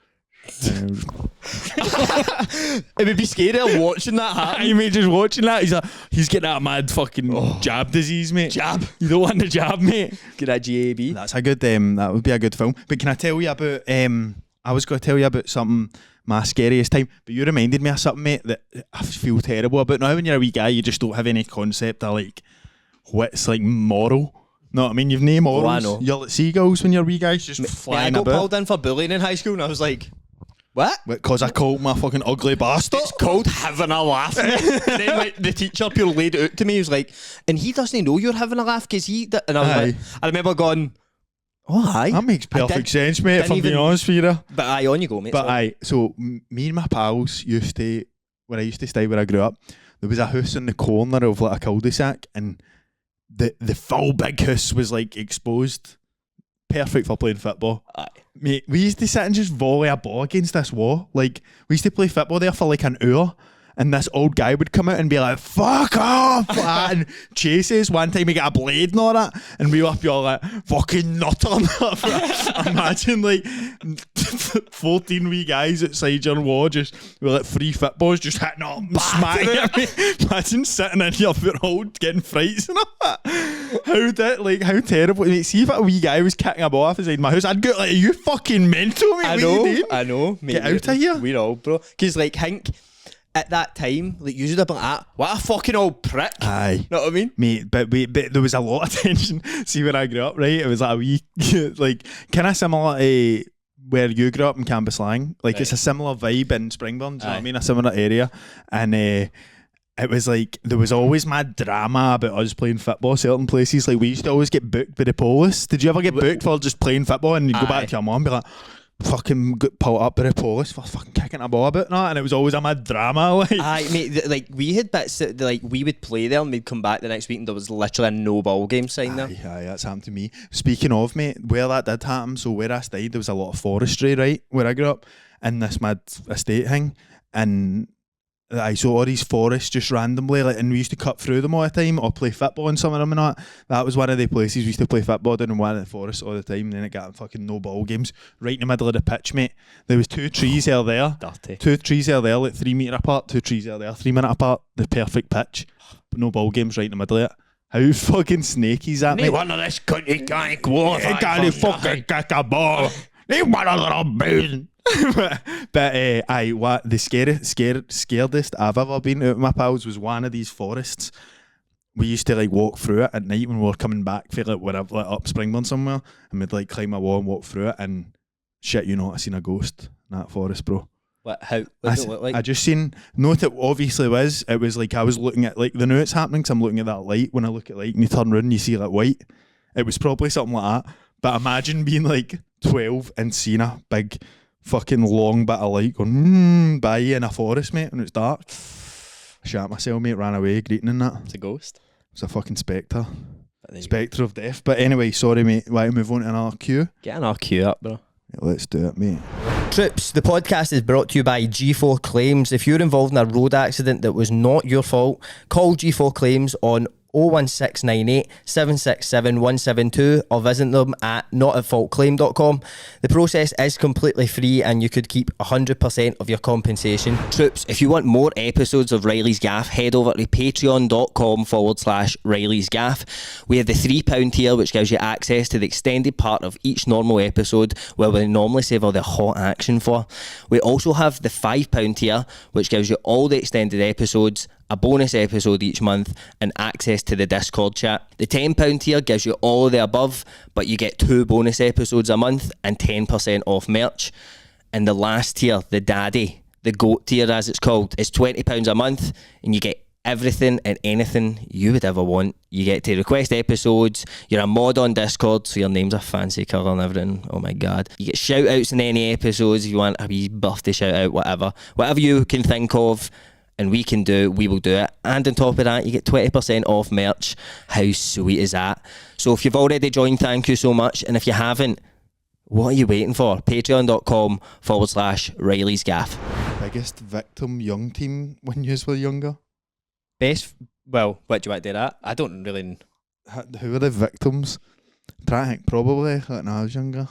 It would be scary watching that happen. you mate, just watching that, he's getting that mad fucking jab disease, mate. Jab. You don't want the jab, mate. Get that GAB. That's a good. That would be a good film. But can I tell you about? I was going to tell you about something. My scariest time, but you reminded me of something, mate, that I feel terrible about. Now when you're a wee guy, you just don't have any concept of like what's like moral. No, I mean you've no morals. Oh, I know. You're like seagulls when you're wee guys, just I flying got about. pulled in for bullying in high school and I was like, what? Because I called my fucking ugly bastard. It's called having a laugh. And then like, the teacher pure laid it out to me. He was like, and he doesn't know you're having a laugh because he... And I was Aye. like, I remember going, oh, aye. That makes perfect sense, mate. If didn't I'm being even- honest with you. But aye, on you go, mate. But sorry. so me and my pals used to, when I used to stay where I grew up, there was a house in the corner of like a cul-de-sac, and the full big house was like exposed, perfect for playing football. Aye. Mate, we used to sit and just volley a ball against this wall. Like, we used to play football there for like an hour, and this old guy would come out and be like, fuck off, and chase us. One time he got a blade and all that, and we were up here like, fucking nutter. Imagine like 14 wee guys outside your wall, just with like 3 footballs just hitting up and smacking at me. Imagine sitting in your foothold getting frights and all that. How terrible. Mate, see if a wee guy was kicking a ball off inside my house, I'd go like, are you fucking mental, mate? I What know, are you doing? I know. Mate, Get out of here. We're all, bro. Because like, Hank, at that time, like, you would have been like, what a fucking old prick. Aye. Know what I mean? Mate, but there was a lot of tension. See, when I grew up, right, it was like a wee, like, kind of similar to where you grew up in Cambuslang. Like, it's a similar vibe in Springburn, do you know what I mean? A similar area. And it was like, there was always mad drama about us playing football certain places. Like, we used to always get booked by the police. Did you ever get booked for just playing football and you go back to your mum and be like, fucking got pulled up by the police for fucking kicking a ball about and that, and it was always a mad drama, like. Aye, mate, like, we had bits that, like, we would play there and we'd come back the next week and there was literally a no ball game sign there. Aye, that's happened to me. Speaking of, mate, where that did happen, so where I stayed, there was a lot of forestry, right, where I grew up, in this mad estate thing, and I saw all these forests just randomly, like, and we used to cut through them all the time, or play football in some of them and that. That was one of the places we used to play football down in one of the forests all the time, and then it got fucking no ball games, right in the middle of the pitch, mate. There was 2 trees there, Dirty. 2 trees there, like 3 metre apart, 2 trees there, 3 minute apart, the perfect pitch, but no ball games right in the middle of it. How fucking snaky is that, mate? One of this country can't qualify. You can't fucking kick a ball. They want a little booze. But aye, what the scaredest I've ever been out with my pals was one of these forests. We used to like walk through it at night when we were coming back for like wherever, like up Springburn somewhere, and we'd like climb a wall and walk through it, and shit, you know, I seen a ghost in that forest, bro. What did it look like? I just seen, no, it obviously was, it was like I was looking at, like, the know it's happening because I'm looking at that light. When I look at light and you turn around and you see like white, it was probably something like that. But imagine being like 12 and seeing a big fucking long bit of light going by you in a forest, mate, when it's dark. I shot myself, mate, ran away, greeting and that. It's a ghost. It's a fucking spectre. Spectre of death. But anyway, sorry, mate. Why move on to another cue? Get an RQ up, bro. Yeah, let's do it, mate. Trips, the podcast is brought to you by G4 Claims. If you're involved in a road accident that was not your fault, call G4 Claims on 01698 767 172 or visit them at notatfaultclaim.com. The process is completely free and you could keep 100% of your compensation. Troops, if you want more episodes of Reilly's Gaff, head over to patreon.com/Reilly's Gaff. We have the £3 tier, which gives you access to the extended part of each normal episode where we normally save all the hot action for. We also have the £5 tier, which gives you all the extended episodes, a bonus episode each month, and access to the Discord chat. The £10 tier gives you all of the above, but you get 2 bonus episodes a month and 10% off merch. And the last tier, the daddy, the goat tier as it's called, is £20 a month, and you get everything and anything you would ever want. You get to request episodes, you're a mod on Discord, so your name's a fancy colour and everything. Oh my god. You get shout outs in any episodes if you want a wee birthday shout out, whatever you can think of. and we will do it. And on top of that, you get 20% off merch. How sweet is that? So if you've already joined, thank you so much. And if you haven't, what are you waiting for? Patreon.com/Reilly's Gaff. Biggest victim young team when you were younger? Well, what do you want to do that? I don't really... Who were the victims? I'm trying to think, probably when I was younger.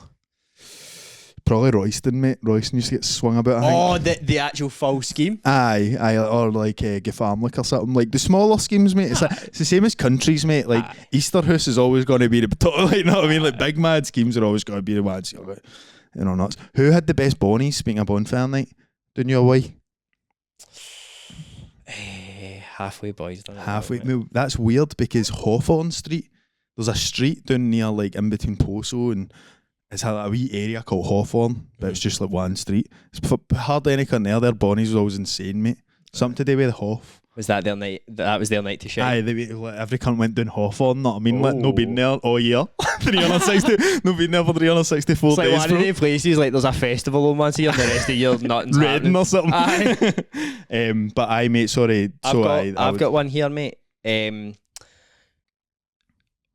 Probably Royston, mate. Royston used to get swung about, I think. The actual full scheme? Aye, or like Gaff or something. Like the smaller schemes, mate. It's the same as countries, mate. Like Easterhouse is always going to be the like, you know what I mean? Like big mad schemes are always going to be the ones, you know, nuts. Who had the best bonies? Speaking of bonfire night, doing your way? Halfway boys. Halfway. That's weird because Hawthorne Street. There's a street down near like in between Poso and. It's a wee area called Hawthorne, but it's just like one street. It's hardly any cunt there. Their bonnies was always insane, mate. Something to do with Hoff. Was that their night? That was their night to shine? Aye, every cunt went down Hawthorne, know what I mean? Like, no been there all year. 360, no been there for 364 it's like days, one of the places, like there's a festival on once a year and the rest of the year nothing's Reading or something. Aye. But aye, mate, sorry. I've got one here, mate.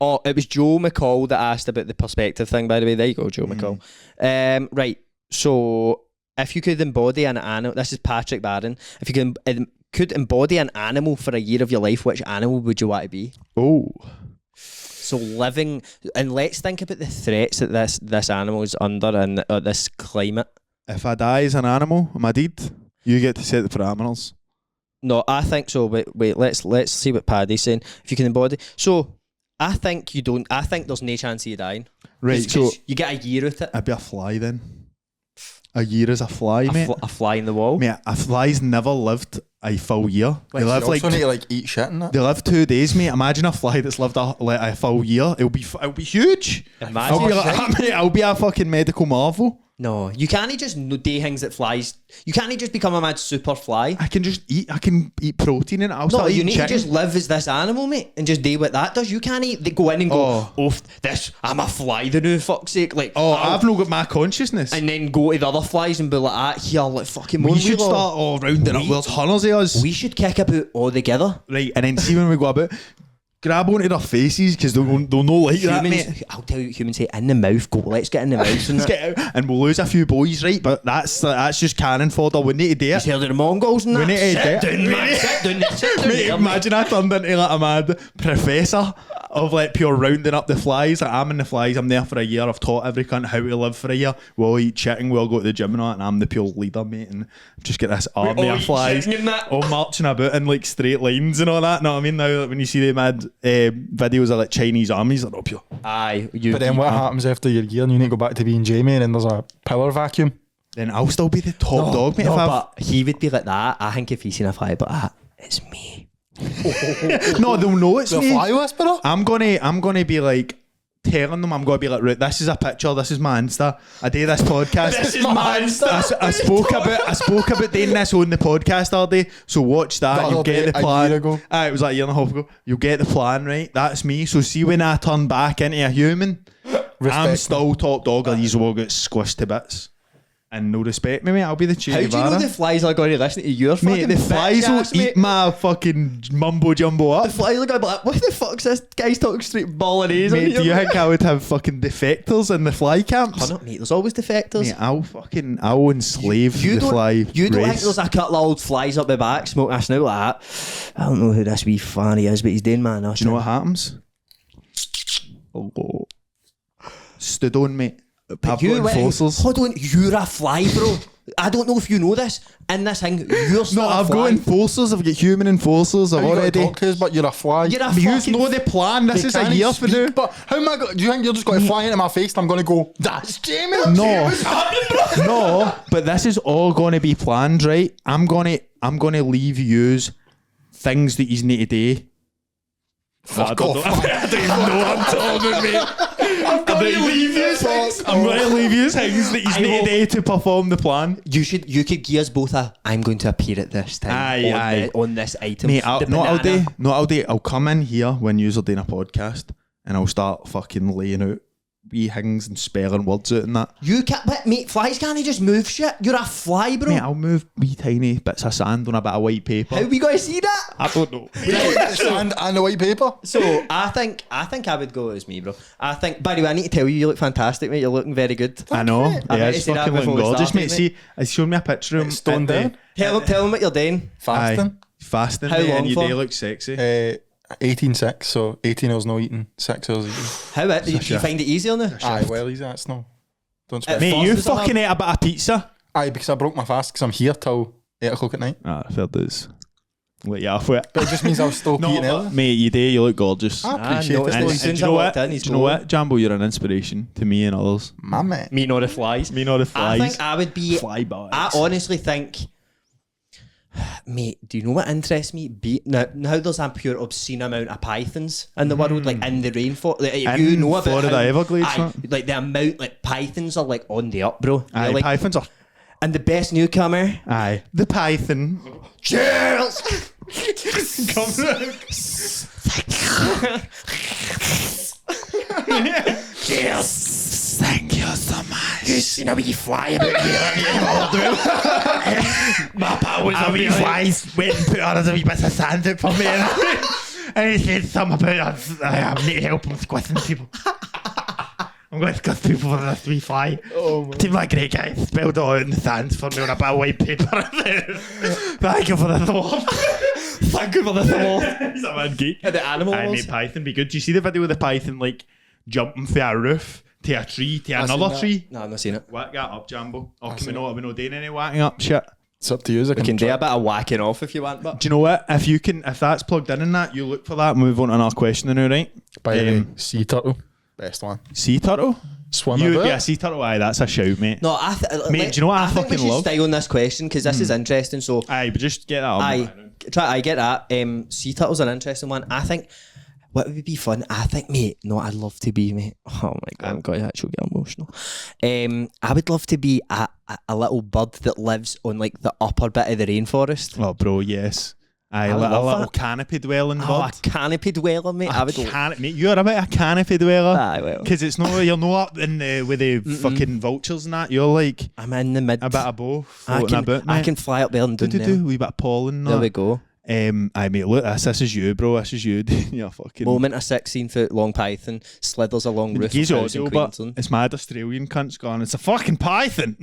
It was Joe McCall that asked about the perspective thing, by the way. There you go, Joe McCall. Right, so if you could embody an animal, this is Patrick Barron, if you could embody an animal for a year of your life, which animal would you want to be? Oh. So living, and let's think about the threats that this animal is under and this climate. If I die as an animal, am I dead? You get to set the parameters. No, I think so. Wait, let's see what Paddy's saying. If you can embody, so I think you don't. I think there's no chance of you dying. Right, so you get a year with it. I'd be a fly then. A year as a fly, mate. A fly in the wall. Mate, a fly's never lived a full year. They live like need to like eat shit in it. They live 2 days, mate. Imagine a fly that's lived a full year. It'll be huge. Imagine. I'll be a fucking medical marvel. No, you can't just do things that flies. You can't just become a mad super fly. I can just eat. I can eat protein in it. I'll start eating chicken. To just live as this animal, mate, and just do what that does. You can't eat. They go in and go, this. I'm a fly. The new fuck's sake. Like, I've not got my consciousness. And then go to the other flies and be like, here, like fucking. We should start all rounding up. There's hundreds of us. We should kick about all together, right? And then see when we go about. Grab onto their faces because they'll know like humans, that, mate. I'll tell you what humans say, in the mouth, go, let's get in the mouth. Let's get out. And we'll lose a few boys, right? But that's just cannon fodder. We need to do it. You heard of the Mongols and that? We need to do it. Sit down. Imagine I turned into like a mad professor of like pure rounding up the flies. Like, I'm in the flies, I'm there for a year, I've taught every cunt how to live for a year. We all eat chicken, we all go to the gym and all that, and I'm the pure leader, mate, and just get this army of flies all marching about in like straight lines and all that. Know what I mean? Now like, when you see the mad videos of like Chinese armies, they're up here. Aye. But then what happens after your year and you need to go back to being Jamie and then there's a power vacuum? Then I'll still be the top dog, mate. But he would be like that. I think if he's seen a fly, but it's me. No, they'll know it's me. The fly whisperer? I'm gonna be like telling them. I'm gonna be like, right, this is a picture. This is my Insta. I do this podcast. This is my Insta. I spoke about doing this on the podcast all day. So watch that. You'll get the plan. It was like a year and a half ago. You'll get the plan, right? That's me. So see when I turn back into a human, I'm still top dog. Or these will get squished to bits. And no respect me, mate. I'll be the Che Guevara. How do you know the flies are going to listen to your fucking mate, the flies will eat my fucking mumbo jumbo up. The flies are going to be like, what the fuck's this guy's talking straight bolognese? Mate, do you think I would have fucking defectors in the fly camps? Oh, no, mate, there's always defectors. Mate, I'll enslave the fly You don't race. think there's a couple of old flies up the back smoking a snout like that? I don't know who this wee fanny is, but he's doing man. Do you know what happens? Stood on, mate. But hold on, you're a fly, bro. I don't know if you know this. In this thing, you're still I've got enforcers. I've got human enforcers. I've already. But you're a fly. You're a you know the plan. This is a year for now. But how am I? Do you think you're just going to fly into my face and I'm going to go? That's Jamie. No, no. But this is all going to be planned, right? I'm gonna leave yous things that you need to do. Fuck off. I don't even know what I'm talking about, mate. I'm going to leave you things that you need to do to perform the plan. You could give us both I'm going to appear at this time on this item. Mate, I'll do. I'll come in here when you're doing a podcast and I'll start fucking laying out wee things and spelling words out and that. You can't, but mate, flies can't just move shit. You're a fly, bro. Mate, I'll move wee tiny bits of sand on a bit of white paper. How we gonna see that? I don't know. Sand and the white paper. So I think I would go as me, bro. I think. By the way, I need to tell you, you look fantastic, mate. You're looking very good. I know. I Yeah, meant to it's say that fucking looking before we gorgeous, started, mate. See, he's shown me a picture of him. Stoned at the- down. Tell him what you're doing. Fasting. Fasting, How mate, long and you for? do look sexy. 18-6, so 18 hours no eating, 6 hours eating. How do you shift. find it easier now? Aye, well, easy, that's no. Don't spend. Mate, you Foster's a fucking ate a bit of pizza. Aye, because I broke my fast because I'm here till 8 o'clock at night. Ah, fair dues. Let you off with it. But it just means I'll stop eating No, early. but, mate, you do. You look gorgeous. I Ah, appreciate no, it. it's And, not- and since do you I know walked what? in, he's Do you know glowing. what, Jambo? You're an inspiration to me and others. My man. Me not the flies. Me, not the I flies. think I would be. Fly boys. I honestly think, mate, do you know what interests me? Now there's a pure obscene amount of pythons in the world, like in the rainforest. Like, In you know about Florida how- Everglades, aye, man. like the amount, like pythons are like on the up, bro. They're Aye, like, pythons are. and the best newcomer. Aye, the python. Cheers. Cheers. Thank you so much. You know we fly about here. My pal was a wee flies went and put on a wee bit of sand out for me. And he said something about I need help with squishing people. I'm going to squish people with this wee fly. Oh, man. Seemed like a great guy. Spelled it all out in the sands for me on a bit of white paper. Thank you for the thought. Thank you for the thought. He's a mad geek. And the animal I was. made python be good. Do you see the video of the python like jumping from a roof to a tree to I've another seen tree? No, I've not seen it. Whack that up, Jambo. Or can we seen not? Are we not doing any whacking up shit? It's up to you. I We can do a bit of whacking off if you want, but Do you know what? If that's plugged in that, you look for that. Move on to another question now, right? By the way, sea turtle. Best one. Sea turtle. Swim You a would be a bit. sea turtle. Aye, that's a shout, mate. no, Mate, do you know what I think we fucking should love? stay on this question because this is interesting. So Aye, but just get that on. I get that. Sea turtles are an interesting one. I think what would be fun. I think, mate. No, I'd love to be, mate. Oh my god, I'm going to actually get emotional. I would love to be a little bird that lives on like the upper bit of the rainforest. Oh, bro, yes. Aye, I a love little that. canopy dwelling Oh, bird. a canopy dweller, mate. I would. Mate, you're a bit a canopy dweller. Aye, well. Because it's not you're not up in the with the fucking vultures and that. You're like I'm in the mid. a bit of both. I Floating can, about, I mate. can fly up there and do do wee bit of pollen. and There that. we go. Aye, mate, look, this is you, bro. This is you. You're fucking. Moment a 16-foot long python slithers along roof He's of house in audio, but Queensland. it's mad Australian cunt's gone. It's a fucking python.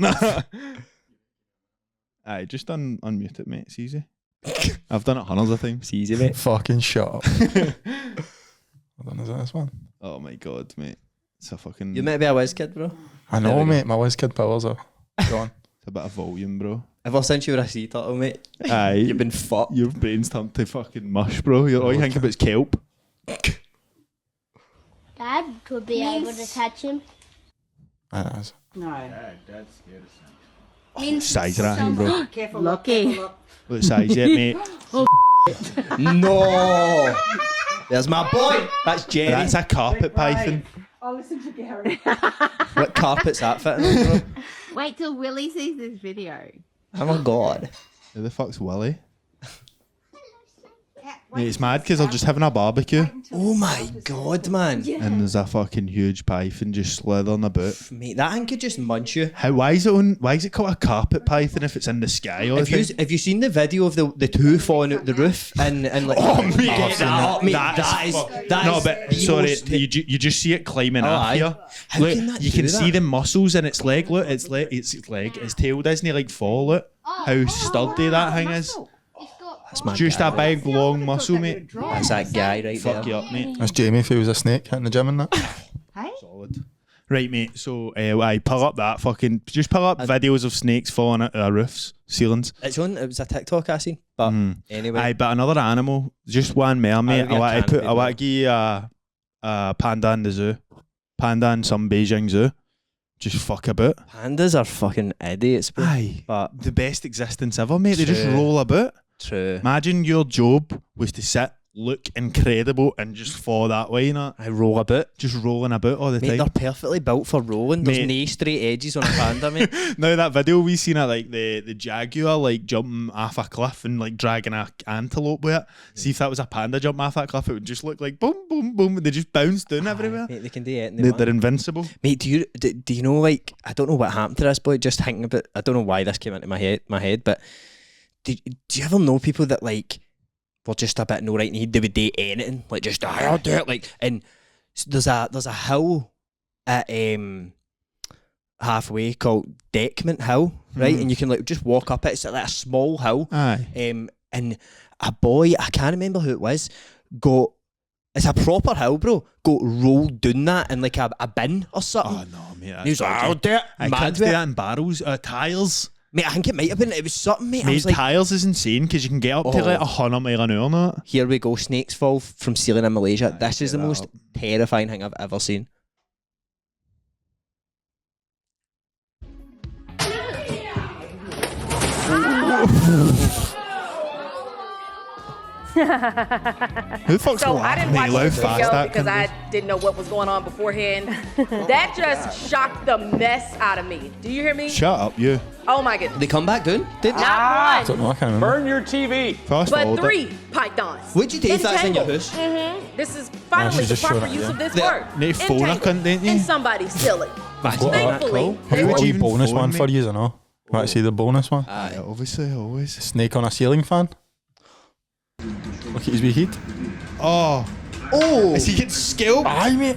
Aye, just unmute it, mate. It's easy. I've done it hundreds of times. It's easy, mate. Fucking shut up. Hold on, is that this one? Oh my god, mate. It's a fucking. You might be a whiz kid, bro. I There know, we go. mate. My whiz kid powers are gone. It's a bit of volume, bro. Ever since you were a sea turtle, mate, Aye. you've been fucked. Your brain's turned to fucking mush, bro. All you think about is kelp. Dad would be able to catch him. I know. Size of that thing, bro. Careful. Lucky. Look size of it, mate. No! There's my boy! That's Jerry. That's a carpet python. Oh, listen to Gary. What carpet's that fitting on, bro? Wait till Willie sees this video. Oh my god. Who the fuck's Willie? Mate, it's mad because they're just having a barbecue Oh my god, man. and there's a fucking huge python just slithering about. Mate, that thing could just munch you. Why is it called a carpet python if it's in the sky all the time? Have you seen the video of the two falling out the roof and like mate, get that up, mate? that is that is but the sorry, most- you just see it climbing Oh, up aye. here. How Look, can that you do can see that? the muscles in its leg. Look, its tail doesn't like fall. Look how sturdy that thing is. That's my Just guy. a big long muscle, mate. That's that guy right Fuck there. you up, mate. That's Jamie if he was a snake hitting the gym and that. Solid. Right, mate. So, I pull up that fucking. Just pull up videos of snakes falling out of roofs, ceilings. It was a TikTok I seen, but anyway. Aye, but another animal, just one more, mate. would be a I want to canopy, give you a panda in the zoo, panda in some Beijing zoo. Just fuck about. Pandas are fucking idiots, bro. Aye, But the best existence ever, mate. They just True. roll about. true. Imagine your job was to sit look incredible and just fall that way, I roll a bit. just rolling about all the Mate, time. they're perfectly built for rolling. There's Mate. no straight edges on a panda, mate. Now that video we seen of like the jaguar like jumping off a cliff and like dragging a antelope with it. See if that was a panda jumping off that cliff, it would just look like boom, boom, boom. They just bounce down everywhere. Mate, they can do it. They're invincible. Mate, do you know, like, I don't know what happened to this boy, just thinking about, I don't know why this came into my head, but do you ever know people that, like, were just a bit no right need, they would do anything, like, just, I'll do it, like, and there's a hill at, halfway called Deckment Hill, right, and you can, like, just walk up it, it's like a small hill, Aye. and a boy, I can't remember who it was, it's a proper hill, bro, rolled down that in, like, a bin or something. Oh no, mate. He was like, I'll do it. I Mad can't with do it. that in barrels. Tires. Mate, I think it might have been. It was something, mate. I Mate, was like, tires is insane because you can get up to Oh. like 100 mile an hour now. here we go. Snakes fall from ceiling in Malaysia. This is the get that most up. terrifying thing I've ever seen. Who the fuck's So I didn't watch how the fast video that because can I didn't know what was going on beforehand. That just shocked the mess out of me. Do you hear me? be. Shut up, you. Oh my goodness. They come back down, didn't they? Not Don't one, know, I can't remember. Burn your TV. Fast but forward it. 3 pythons. Would you do if that's in your Entangled. house? This is finally she's the just proper showing it, use yeah. of this Yeah. word. Need phone a cunt, didn't you? And somebody steal it. Imagine that, Thankfully, cool. Who there would was- you A even bonus phone, one mate? for you, I know. Want to see the bonus one? Yeah, obviously, always. Snake on a ceiling fan. Look at his wee heat. Oh. Oh, Is he getting scalped? Aye, mate.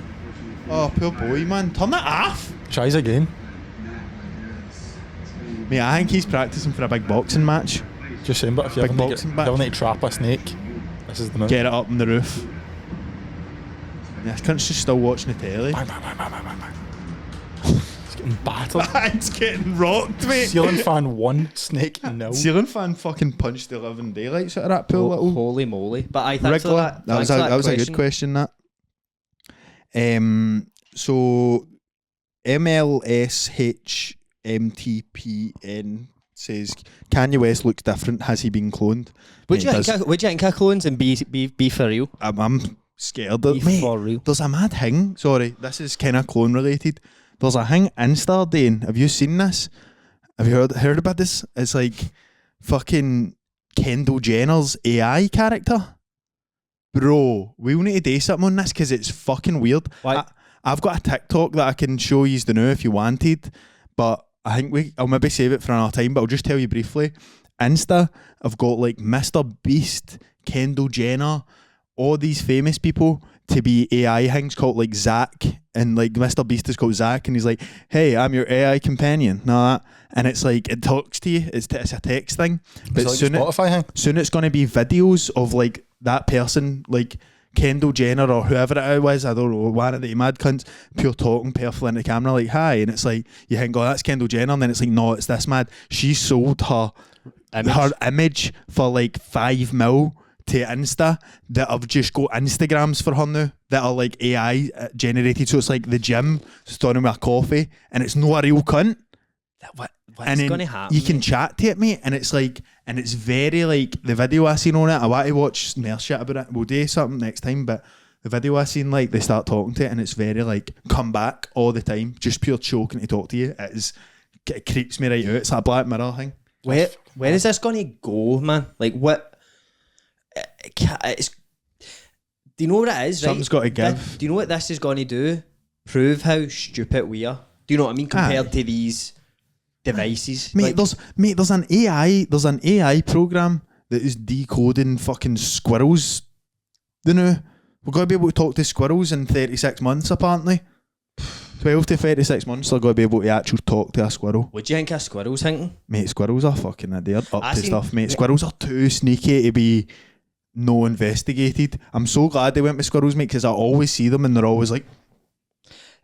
Oh, poor boy, man. Turn it off. Tries again. Mate, I think he's practicing for a big boxing match. Just saying, but if you Big ever need, boxing if match. you ever need to trap a snake, this is the move. Get it up on the roof. Yeah, this cunt's just still watching the telly. Bang, bang, bang, bang, bang, bang, bang. It's getting battered. It's getting rocked, mate. Ceiling fan 1, snake no. Ceiling fan fucking punched the living daylights out of that poor little holy moly! But I think wriggler. That was a good question. That. So MLSHMTPN says Kanye West looks different. Has he been cloned? Would you Mate, think of clones and be for real? I'm scared of Be mate, for real. There's a mad thing. Sorry, this is kind of clone related. There's a thing Insta doing. Have you seen this? Have you heard about this? It's like fucking Kendall Jenner's AI character. Bro, we'll need to do something on this because it's fucking weird. Why? I've got a TikTok that I can show you the now if you wanted, but I think I'll maybe save it for another time, but I'll just tell you briefly. Insta, I've got like Mr. Beast, Kendall Jenner, all these famous people to be AI things called like Zach, and like Mr. Beast is called Zach, and he's like, hey, I'm your AI companion. And it's like, it talks to you, it's a text thing. But It's soon, like Spotify thing. soon it's going to be videos of like that person, like Kendall Jenner or whoever it was, I don't know, one of the mad cunts, pure talking perfectly in the camera, like, hi. And it's like, you think, oh, that's Kendall Jenner. And then it's like, no, it's this mad. She sold her image for like 5 mil to Insta that have just got Instagrams for her now that are like AI generated. So it's like the gym starting with a coffee and it's not a real cunt. What's And then going to happen? you can mate? chat to it, mate, and it's like, and it's very like the video I seen on it. I want to watch more shit about it. We'll do something next time, but the video I seen, like they start talking to it, and it's very like come back all the time, just pure choking to talk to you. It creeps me right out. It's that Black Mirror thing. Where is this going to go, man? Like what? It's, do you know what it is? Something's right? got to give. Do you know what this is going to do? Prove how stupid we are. Do you know what I mean? Compared Aye. to these devices, Mate, there's an AI program that is decoding fucking squirrels. You know, we're going to be able to talk to squirrels in 36 months apparently. 12 to 36 months they're going to be able to actually talk to a squirrel. What do you think of squirrels thinking? Mate, squirrels are fucking they're up I to seen- stuff, mate. Squirrels are too sneaky to be no investigated. I'm so glad they went with squirrels, mate, because I always see them and they're always like,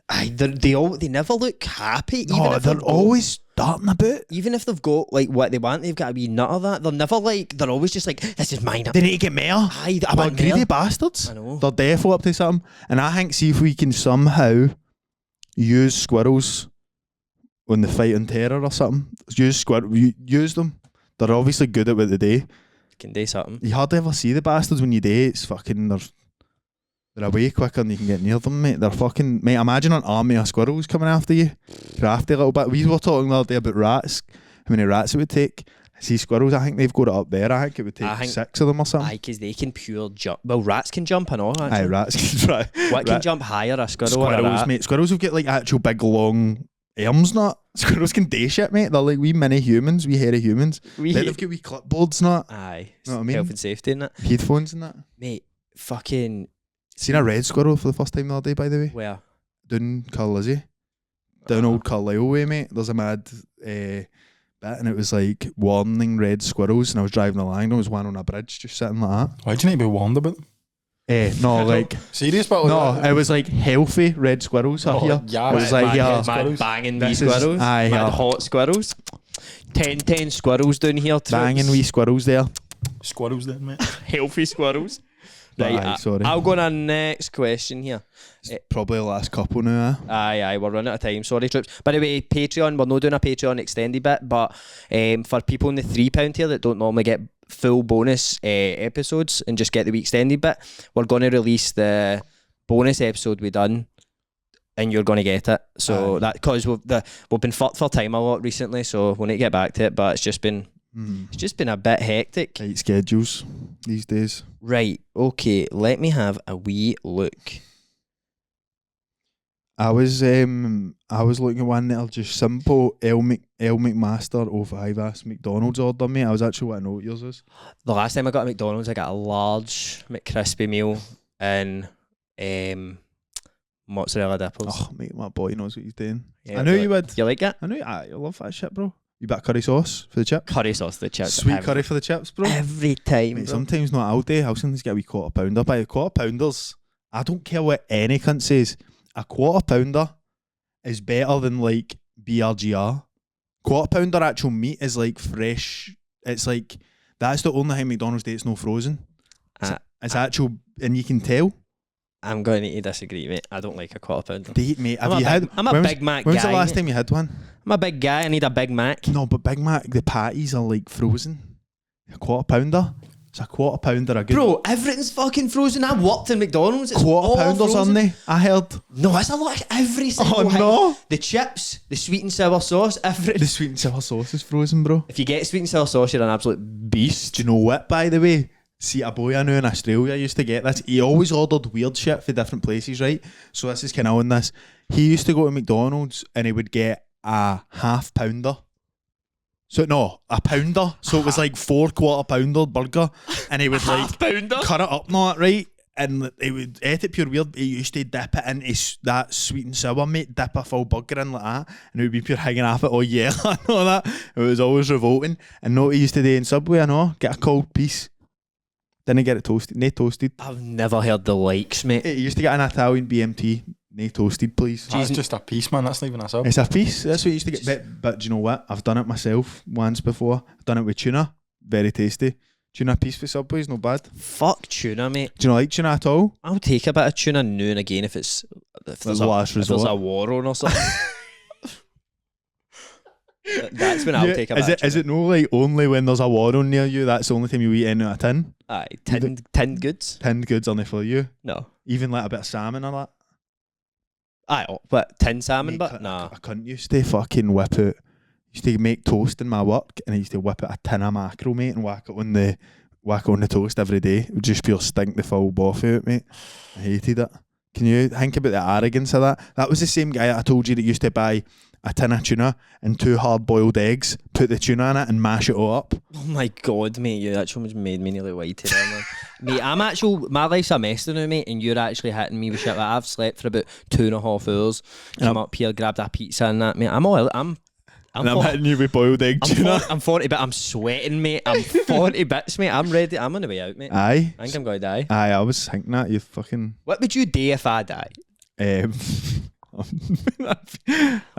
Aye, they never look happy. Even oh, if they're they've got- always darting about. Even if they've got like what they want, they've got to be nut of that. They're never like. They're always just like, this is mine. They need to get more. Aye, I They're want greedy more. bastards. I know. They're definitely up to something. And I think, see if we can somehow use squirrels on the fight on terror or something. Use them. They're obviously good at what they do. Can do something. You hardly ever see the bastards when you do. It's fucking they're away quicker than you can get near them, mate. They're fucking mate. Imagine an army of squirrels coming after you. Crafty a little bit. We were talking the other day about rats. How many rats it would take? See squirrels. I think they've got it up there. I think it would take 6 of them or something. Aye, because they can pure jump. Well, rats can jump and all. Actually. Aye, rats can try. What can jump higher, a squirrel or a Squirrels, rat? mate. Squirrels have got like actual big long arms, not. Squirrels can do shit, mate. They're like wee mini humans, wee hairy humans. They've got wee clipboards, not. Aye, Know what I mean? health and safety in that. Headphones and that. Mate, fucking Seen a red squirrel for the first time the other day, by the way. where? Down Carlisle. Down Old Carlisle way, mate. There's a mad bit, and it was like warning red squirrels, and I was driving along, and there was one on a bridge just sitting like that. Why do you need to be warned about them? No, like Serious, but like no, it was like healthy red squirrels are here. yeah, it was like mad, yeah, mad banging wee This is- squirrels. aye, Mad yeah. hot squirrels. 10 squirrels down here. banging wee squirrels there. squirrels then, mate. healthy squirrels. Right, Aye, sorry. I'll go on our next question here. Probably the last couple now. Aye, we're running out of time. Sorry, troops. By the way, Patreon, we're not doing a Patreon extended bit, but for people in the £3 tier that don't normally get full bonus episodes and just get the extended bit, we're going to release the bonus episode we done, and you're going to get it. So that because we've been fucked for time a lot recently, so we'll need to get back to it. But it's just been a bit hectic. Tight schedules these days. Right. Okay. Let me have a wee look. I was looking at one that'll just simple L McMaster 05 asked McDonald's order, mate. I was actually want to know what yours is. The last time I got a McDonald's, I got a large McCrispy meal and mozzarella dipples. Oh, mate, my boy knows what he's doing. Yeah, I knew you would. You like it? I knew you love that shit, bro. You bet curry sauce for the chip? Curry sauce, the chips. Sweet curry for the chips, bro. Every time. Mate, Bro. sometimes not all day. I'll sometimes get a wee quarter pounder. By the quarter pounders, I don't care what any cunt says. A quarter pounder is better than like BRGR. Quarter pounder actual meat is like fresh. It's like that's the only time McDonald's do it's no frozen. It's actual, and you can tell. I'm going to disagree, mate. I don't like a quarter pounder. Mate, have you had? I'm a Big Mac guy. When's the last mate. time you had one? I'm a big guy. I need a Big Mac. No, but Big Mac, the patties are like frozen. A quarter pounder. It's a quarter pounder. A good Bro, everything's fucking frozen. I worked in McDonald's. It's quarter all pounders, frozen. aren't they? I heard. No, it's a lot. Every single Oh, thing. no. The chips, the sweet and sour sauce, everything. The sweet and sour sauce is frozen, bro. If you get sweet and sour sauce, you're an absolute beast. Do you know what, by the way? See, a boy I knew in Australia used to get this. He always ordered weird shit for different places, right? So this is kind of on this. He used to go to McDonald's and he would get a half pounder. So no, a pounder. So it was like 4 quarter pounder burger, and he would like pounder? cut it up, not right. And he would eat it pure weird. He used to dip it into that sweet and sour, mate. Dip a full burger in like that, and it would be pure hanging off it all year and all that. It was always revolting. And know what he used to do in Subway? I know, get a cold piece. Didn't get it toasted, no toasted. I've never heard the likes, mate. He used to get an Italian BMT, no toasted, please. That's just a piece, man. That's not even a sub. It's a piece. That's what he used to get. But do you know what? I've done it myself once before. I've done it with tuna. Very tasty. Tuna piece for Subway is no bad. Fuck tuna, mate. Do you not like tuna at all? I'll take a bit of tuna now and again if there's last if there's resort. a war on or something. That's when I'll take a bit of tuna. Is it no like only when there's a war on near you? That's the only time you eat in a tin. Aye, tinned goods? Tinned goods only for you. No. Even like a bit of salmon or that. Aye, but tinned salmon, Mate, but nah. I couldn't used to fucking whip out. Used to make toast in my work, and I used to whip out a tin of mackerel, mate, and whack it on the toast every day. It would just pure stink the full boff out, mate. I hated it. Can you think about the arrogance of that? That was the same guy that I told you that used to buy a tin of tuna and 2 hard-boiled eggs, put the tuna in it and mash it all up. Oh my god, mate, you actually made me nearly white today, man. Mate, my life's a mess now, mate, and you're actually hitting me with shit. Like, I've slept for about 2.5 hours, come up here, grabbed a pizza and that, mate. I'm hitting you with boiled egg tuna. I'm 40 bit, I'm sweating, mate. I'm 40 bits, mate. I'm ready. I'm on the way out, mate. Aye. I think I'm going to die. Aye, I was thinking that, you fucking... What would you do if I die? I'd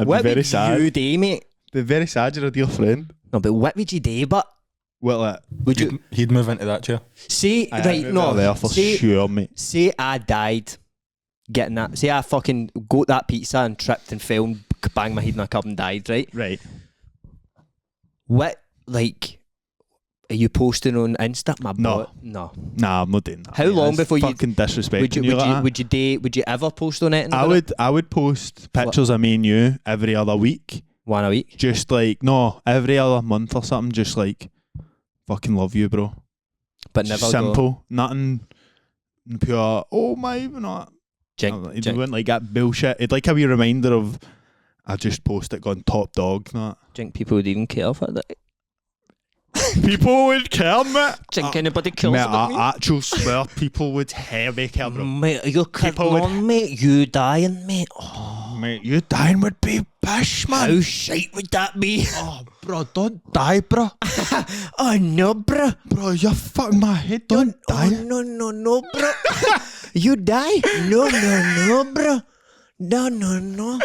What be very would sad. you do, mate? Be very sad, you're a dear friend. No, but what would you do, but... Well, Would you... He'd move into that chair. Say, I'd right, move no. out there for say, sure, mate. say I died getting that. Say I fucking got that pizza and tripped and fell and banged my head in a cup and died, right? Right. What, like... Are you posting on Insta? My No. boy? No. Nah, I'm not doing that. How mate. long That's before you- fucking disrespecting Would you you like that. would you ever post on it? I would post pictures of me and you every other week. One a week. Just like, no, every other month or something. Just like, fucking love you, bro. But never Simple. Nothing pure, oh my, not. Jink, You wouldn't like that bullshit. It'd like a wee reminder of, I just posted gone top dog. Not. think people would even care for that. People would care, mate. Think anybody cares Mate, about me? I actually swear people would heavy care, bro. Mate, you're kidding People would- on, mate. You dying, mate. Oh, Mate, you dying would be pish, man. how shite would that be? Oh, bro, don't die, bro. Oh, no, bro. Bro, you're fucking my head. Don't die. Oh, no, bro. You die? No, bro. No. No.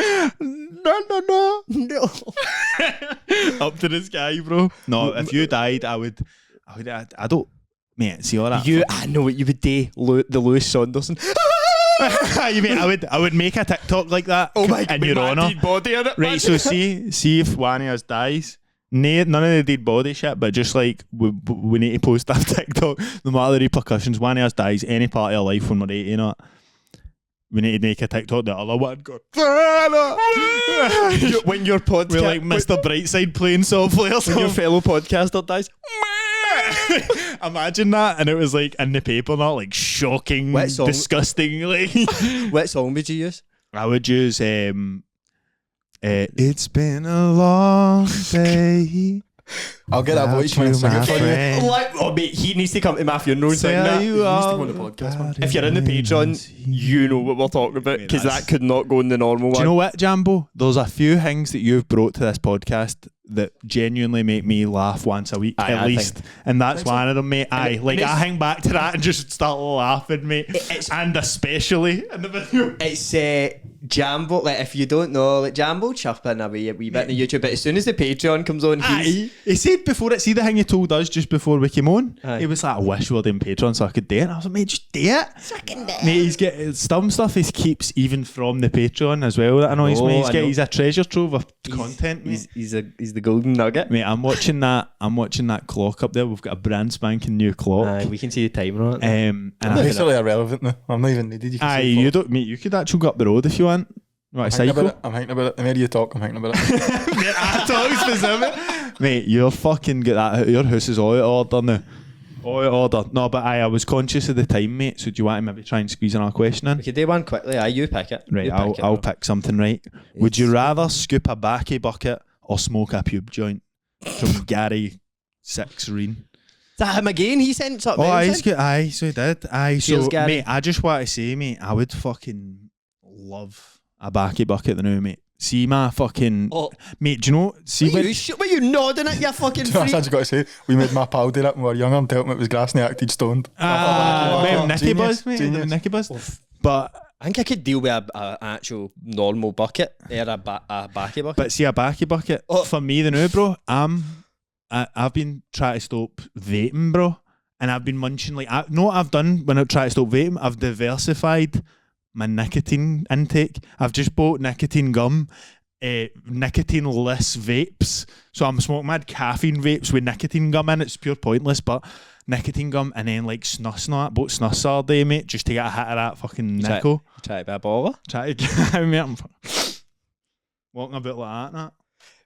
No. Up to the sky, bro. No, if you died, I don't, mate, see all that. I know what you would do. The Lewis Saunderson. You mean I would make a TikTok like that? Oh my in your honour. body in it. Right, so see if one of us dies. None of the dead body shit, but just like we need to post that TikTok. No matter the repercussions, one of us dies, any part of our life when we're 80, you know. We need to make a TikTok. The other one go. When your podcast, We're like Mr. Brightside playing softly or when something. your fellow podcaster dies. Imagine that, and it was like in the paper, not like shocking, What song? disgusting. Like What song would you use? I would use it's been a long day. I'll get that voice man and sing it for you. Like, oh mate, he needs to come to my funeral and sing Tell that. you needs to all go on the podcast, man. about If you're in the it. Patreon, you know what we're talking about, Mate, because that's- that could not go in the normal one. Do you know what, Jambo? There's a few things that you've brought to this podcast that genuinely make me laugh once a week, Aye, at I least. think- And that's one of them, mate. Aye, like it's- I hang back to that and just start laughing, mate. And especially in the video. It's Jambo. Like, if you don't know, like Jambo chirp in a wee bit on YouTube, but as soon as the Patreon comes on, he's Aye. He said before it, see the thing he told us just before we came on? Aye. He was like, I wish we were doing Patreon so I could do it. And I was like, mate, just do it. Mate, he's got some stuff he keeps even from the Patreon as well. That annoys Oh, me. I know. He's a treasure trove of content, mate. he's the golden nugget. Mate, I'm watching that clock up there. We've got a brand spanking new clock. Aye, we can see the timer on it. And I'm I, basically irrelevant now. I'm not even needed. You can aye, see you don't, mate. You could actually go up the road if you want. Right, I'm thinking about cycle. it. I'm thinking about it. The more you talk, I'm thinking about it. Mate, I talk specific. Mate, you're fucking get that. Your house is all out of order now. All out of order. No, but I was conscious of the time, mate. So do you want to maybe try and squeeze another question in? We could do one quickly. Aye, you pick it. Right, You I'll pick it. pick something. Right. Would you rather scoop a Baccy bucket or smoke a pube joint? From Gary 6 Reen. Is that him again? He sent something. Oh, else in? aye, so he did. Aye, Cheers, so Gary. mate, I just want to say, mate, I would fucking love a Baccy bucket now, mate. See my fucking Oh. mate. Do you know? See when What you nodding at, you fucking I freak? just got to say, we made my pal do that when we were younger and tell him it was grass and he acted stoned. Mate, Nicky Genius, Buzz, mate, genius. Nicky Buzz. But I think I could deal with a actual normal bucket or a Baccy bucket. see a Baccy bucket Oh. for me, the now, bro. I've been trying to stop vaping, bro, and I've been munching like I know what I've done when I try to stop vaping. I've diversified my nicotine intake. I've just bought nicotine gum, nicotine-less vapes. So I'm smoking mad caffeine vapes with nicotine gum in. It's pure pointless, but nicotine gum and then like snus and all that. Bought snus all day, mate, just to get a hit of that fucking nickel. Try to be a baller. Try to get mate, I'm walking about like that.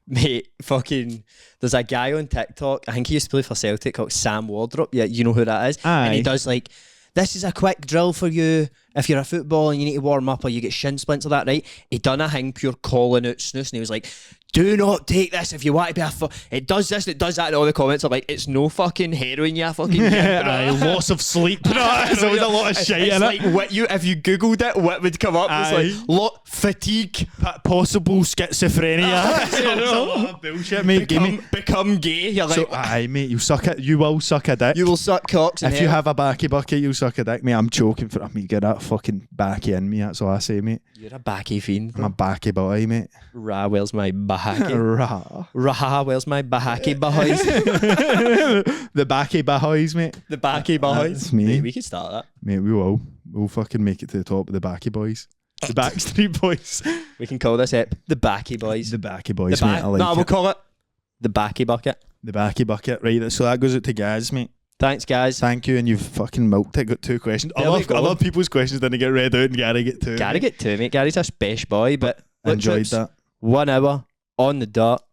Mate, fucking, there's a guy on TikTok, I think he used to play for Celtic, called Sam Wardrop. Yeah, you know who that is. And he Aye. does like, this is a quick drill for you if you're a football and you need to warm up or you get shin splints or that, right? He done a thing pure calling out snus and he was like, do not take this if you want to be it does this and it does that, and all the comments are like, it's no fucking heroin, you fucking Aye, loss of sleep. There's always a lot of shit it's in like it. what you, if you googled it, what would come up? Aye. It's like fatigue, Possible schizophrenia. It's a lot of bullshit, mate. Give me. become gay. You're like, So, aye, mate, you will suck a dick. you will suck cocks. And If you have a Baccy bucket, you'll suck a dick, mate. I'm choking for me. Get that fucking Baccy in me. That's all I say, mate. you're a backy fiend. I'm a Baccy boy, mate. Rah, where's my bahaki? Rah. Rah, where's my bahaki boys? The Baccy boys, mate. The backy boys. That's me. Mate, we could start that. Mate, we will. We'll fucking make it to the top of the Baccy boys. The Backstreet Boys. We can call this the backy boys. The Baccy boys, The mate. I like no, it. we'll call it the backy bucket. The backy bucket, right? So that goes out to Gaz, mate. Thanks, guys. Thank you, and you've fucking milked it. Got 2 questions. There we go. Other people's questions didn't get read out, and Gary get 2. Gotta get to, mate. Gary's a special boy, but I enjoyed troops, that. 1 hour on the dot.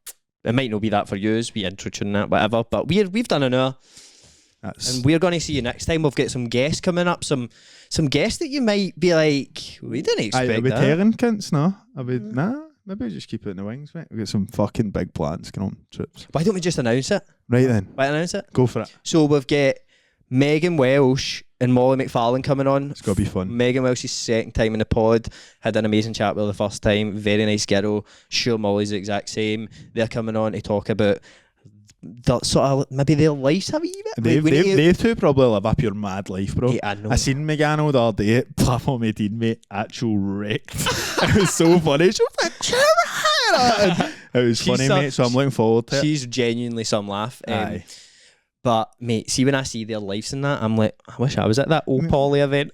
It might not be that for you, we intro tune that, whatever. But we've done an hour, and we're going to see you next time. We've got some guests coming up, some guests that you might be like, we didn't expect Are we that. tearing cunts? No, nah. Maybe we just keep it in the wings, mate. We got some fucking big plans going on, trips. Why don't we just announce it? Right then, Why announce it? go for it. So we've got Megan Welsh and Molly McFarlane coming on. It's gotta be fun. Megan Welsh's second time in the pod. Had an amazing chat with her the first time. Very nice girl. Sure, Molly's the exact same. They're coming on to talk about the sort of maybe their lives a wee bit. They two probably live up your mad life, bro. Yeah, I know. I seen Megano the other day at Platform 18, mate. Actual wrecked. It was so funny. She was like, it was funny, mate. So I'm looking forward to it. She's genuinely some laugh. Aye. But mate, see when I see their lives and that, I'm like, I wish I was at that old Polly event.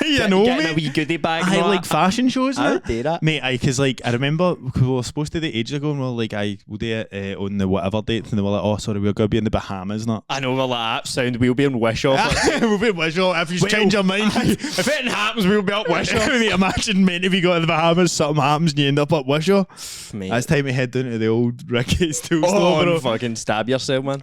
You know, Getting mate. a wee goodie bag. I and all like that. fashion shows, I man. would do that. Mate, because like I remember we were supposed to do it ages ago, and we were like, we'll do it on the whatever date, and they were like, oh, sorry, we're going to be in the Bahamas, not. I know we're like, sound, we'll be in Wish Off. We'll be visual. If you change your mind, If anything happens, we'll be up Wish Off. Mate, imagine, mate, if you go to the Bahamas, something happens, and you end up at Wishaw. Mate. It's time to head down to the old Ricky's tool Oh, store, bro. and fucking stab yourself, man.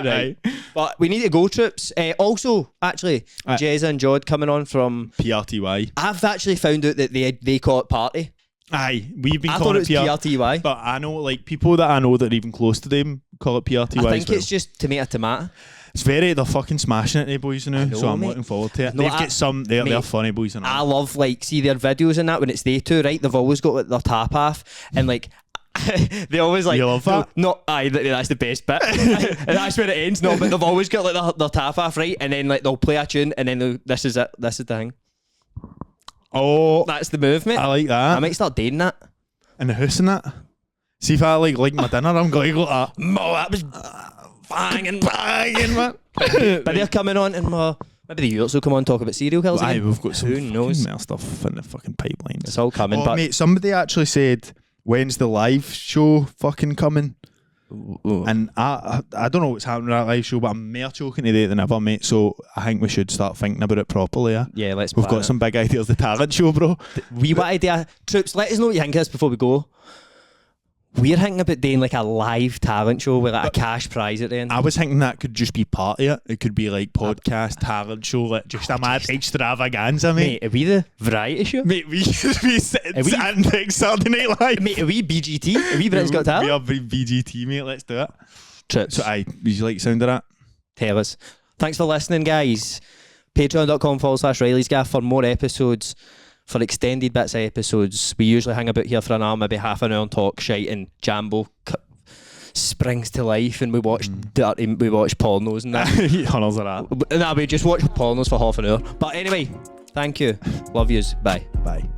Right. But we need to go, trips. Also, actually, Jezza and Jod coming on from. PRTY. I've actually found out that they call it party. Aye, we've been I calling thought it was PRTY. But I know, like, people that I know that are even close to them call it PRTY. I think as well. it's just tomato. It's they're fucking smashing it, they boys, you know. know, So I'm mate. looking forward to it. No, They've I- got some, they're mate, funny boys and I all. love, like, see their videos and that when it's they two, right? They've always got like, their tap half and like. They always like You love that? No, aye, that's the best bit. And that's where it ends. No, but they've always got like their tap half, right? And then like they'll play a tune and then this is it. This is the thing. Oh, That's the movement. I like that. I might start doing that. In the house and that. See if I like my dinner, I'm going to go like that. Mo, that was banging. Man. But they're coming on and maybe the youths will come on and talk about serial killers Aye, again. we've got some Who knows? more stuff in the fucking pipeline. It's all coming, Oh, but mate, somebody actually said, when's the live show fucking coming? And I don't know what's happening with that live show, but I'm more choking today than ever, mate. So I think we should start thinking about it properly, yeah? yeah, let's We've plan got it. some big ideas. The talent show, bro. We what idea? Troops, let us know what you think of this before we go. We're thinking about doing like a live talent show with like a cash prize at the end. I was thinking that could just be part of it. It could be like podcast, talent show, like just a mad extravaganza, mate. Mate, are we the variety show? Mate, we should be sitting we- next Saturday Night Live. Mate, are we BGT? Are we Britain's Got We Talent? are BGT, mate. Let's do it. Trips. So, aye, would you like the sound of that? Tell us. Thanks for listening, guys. Patreon.com/Reilly's Gaff for more episodes, for extended bits of episodes. We usually hang about here for an hour, maybe half an hour and talk shite, and Jambo springs to life and we watch we watch pornos and that. Hunnels of that. Nah, we just watch pornos for half an hour. But anyway, thank you. Love yous. Bye. Bye.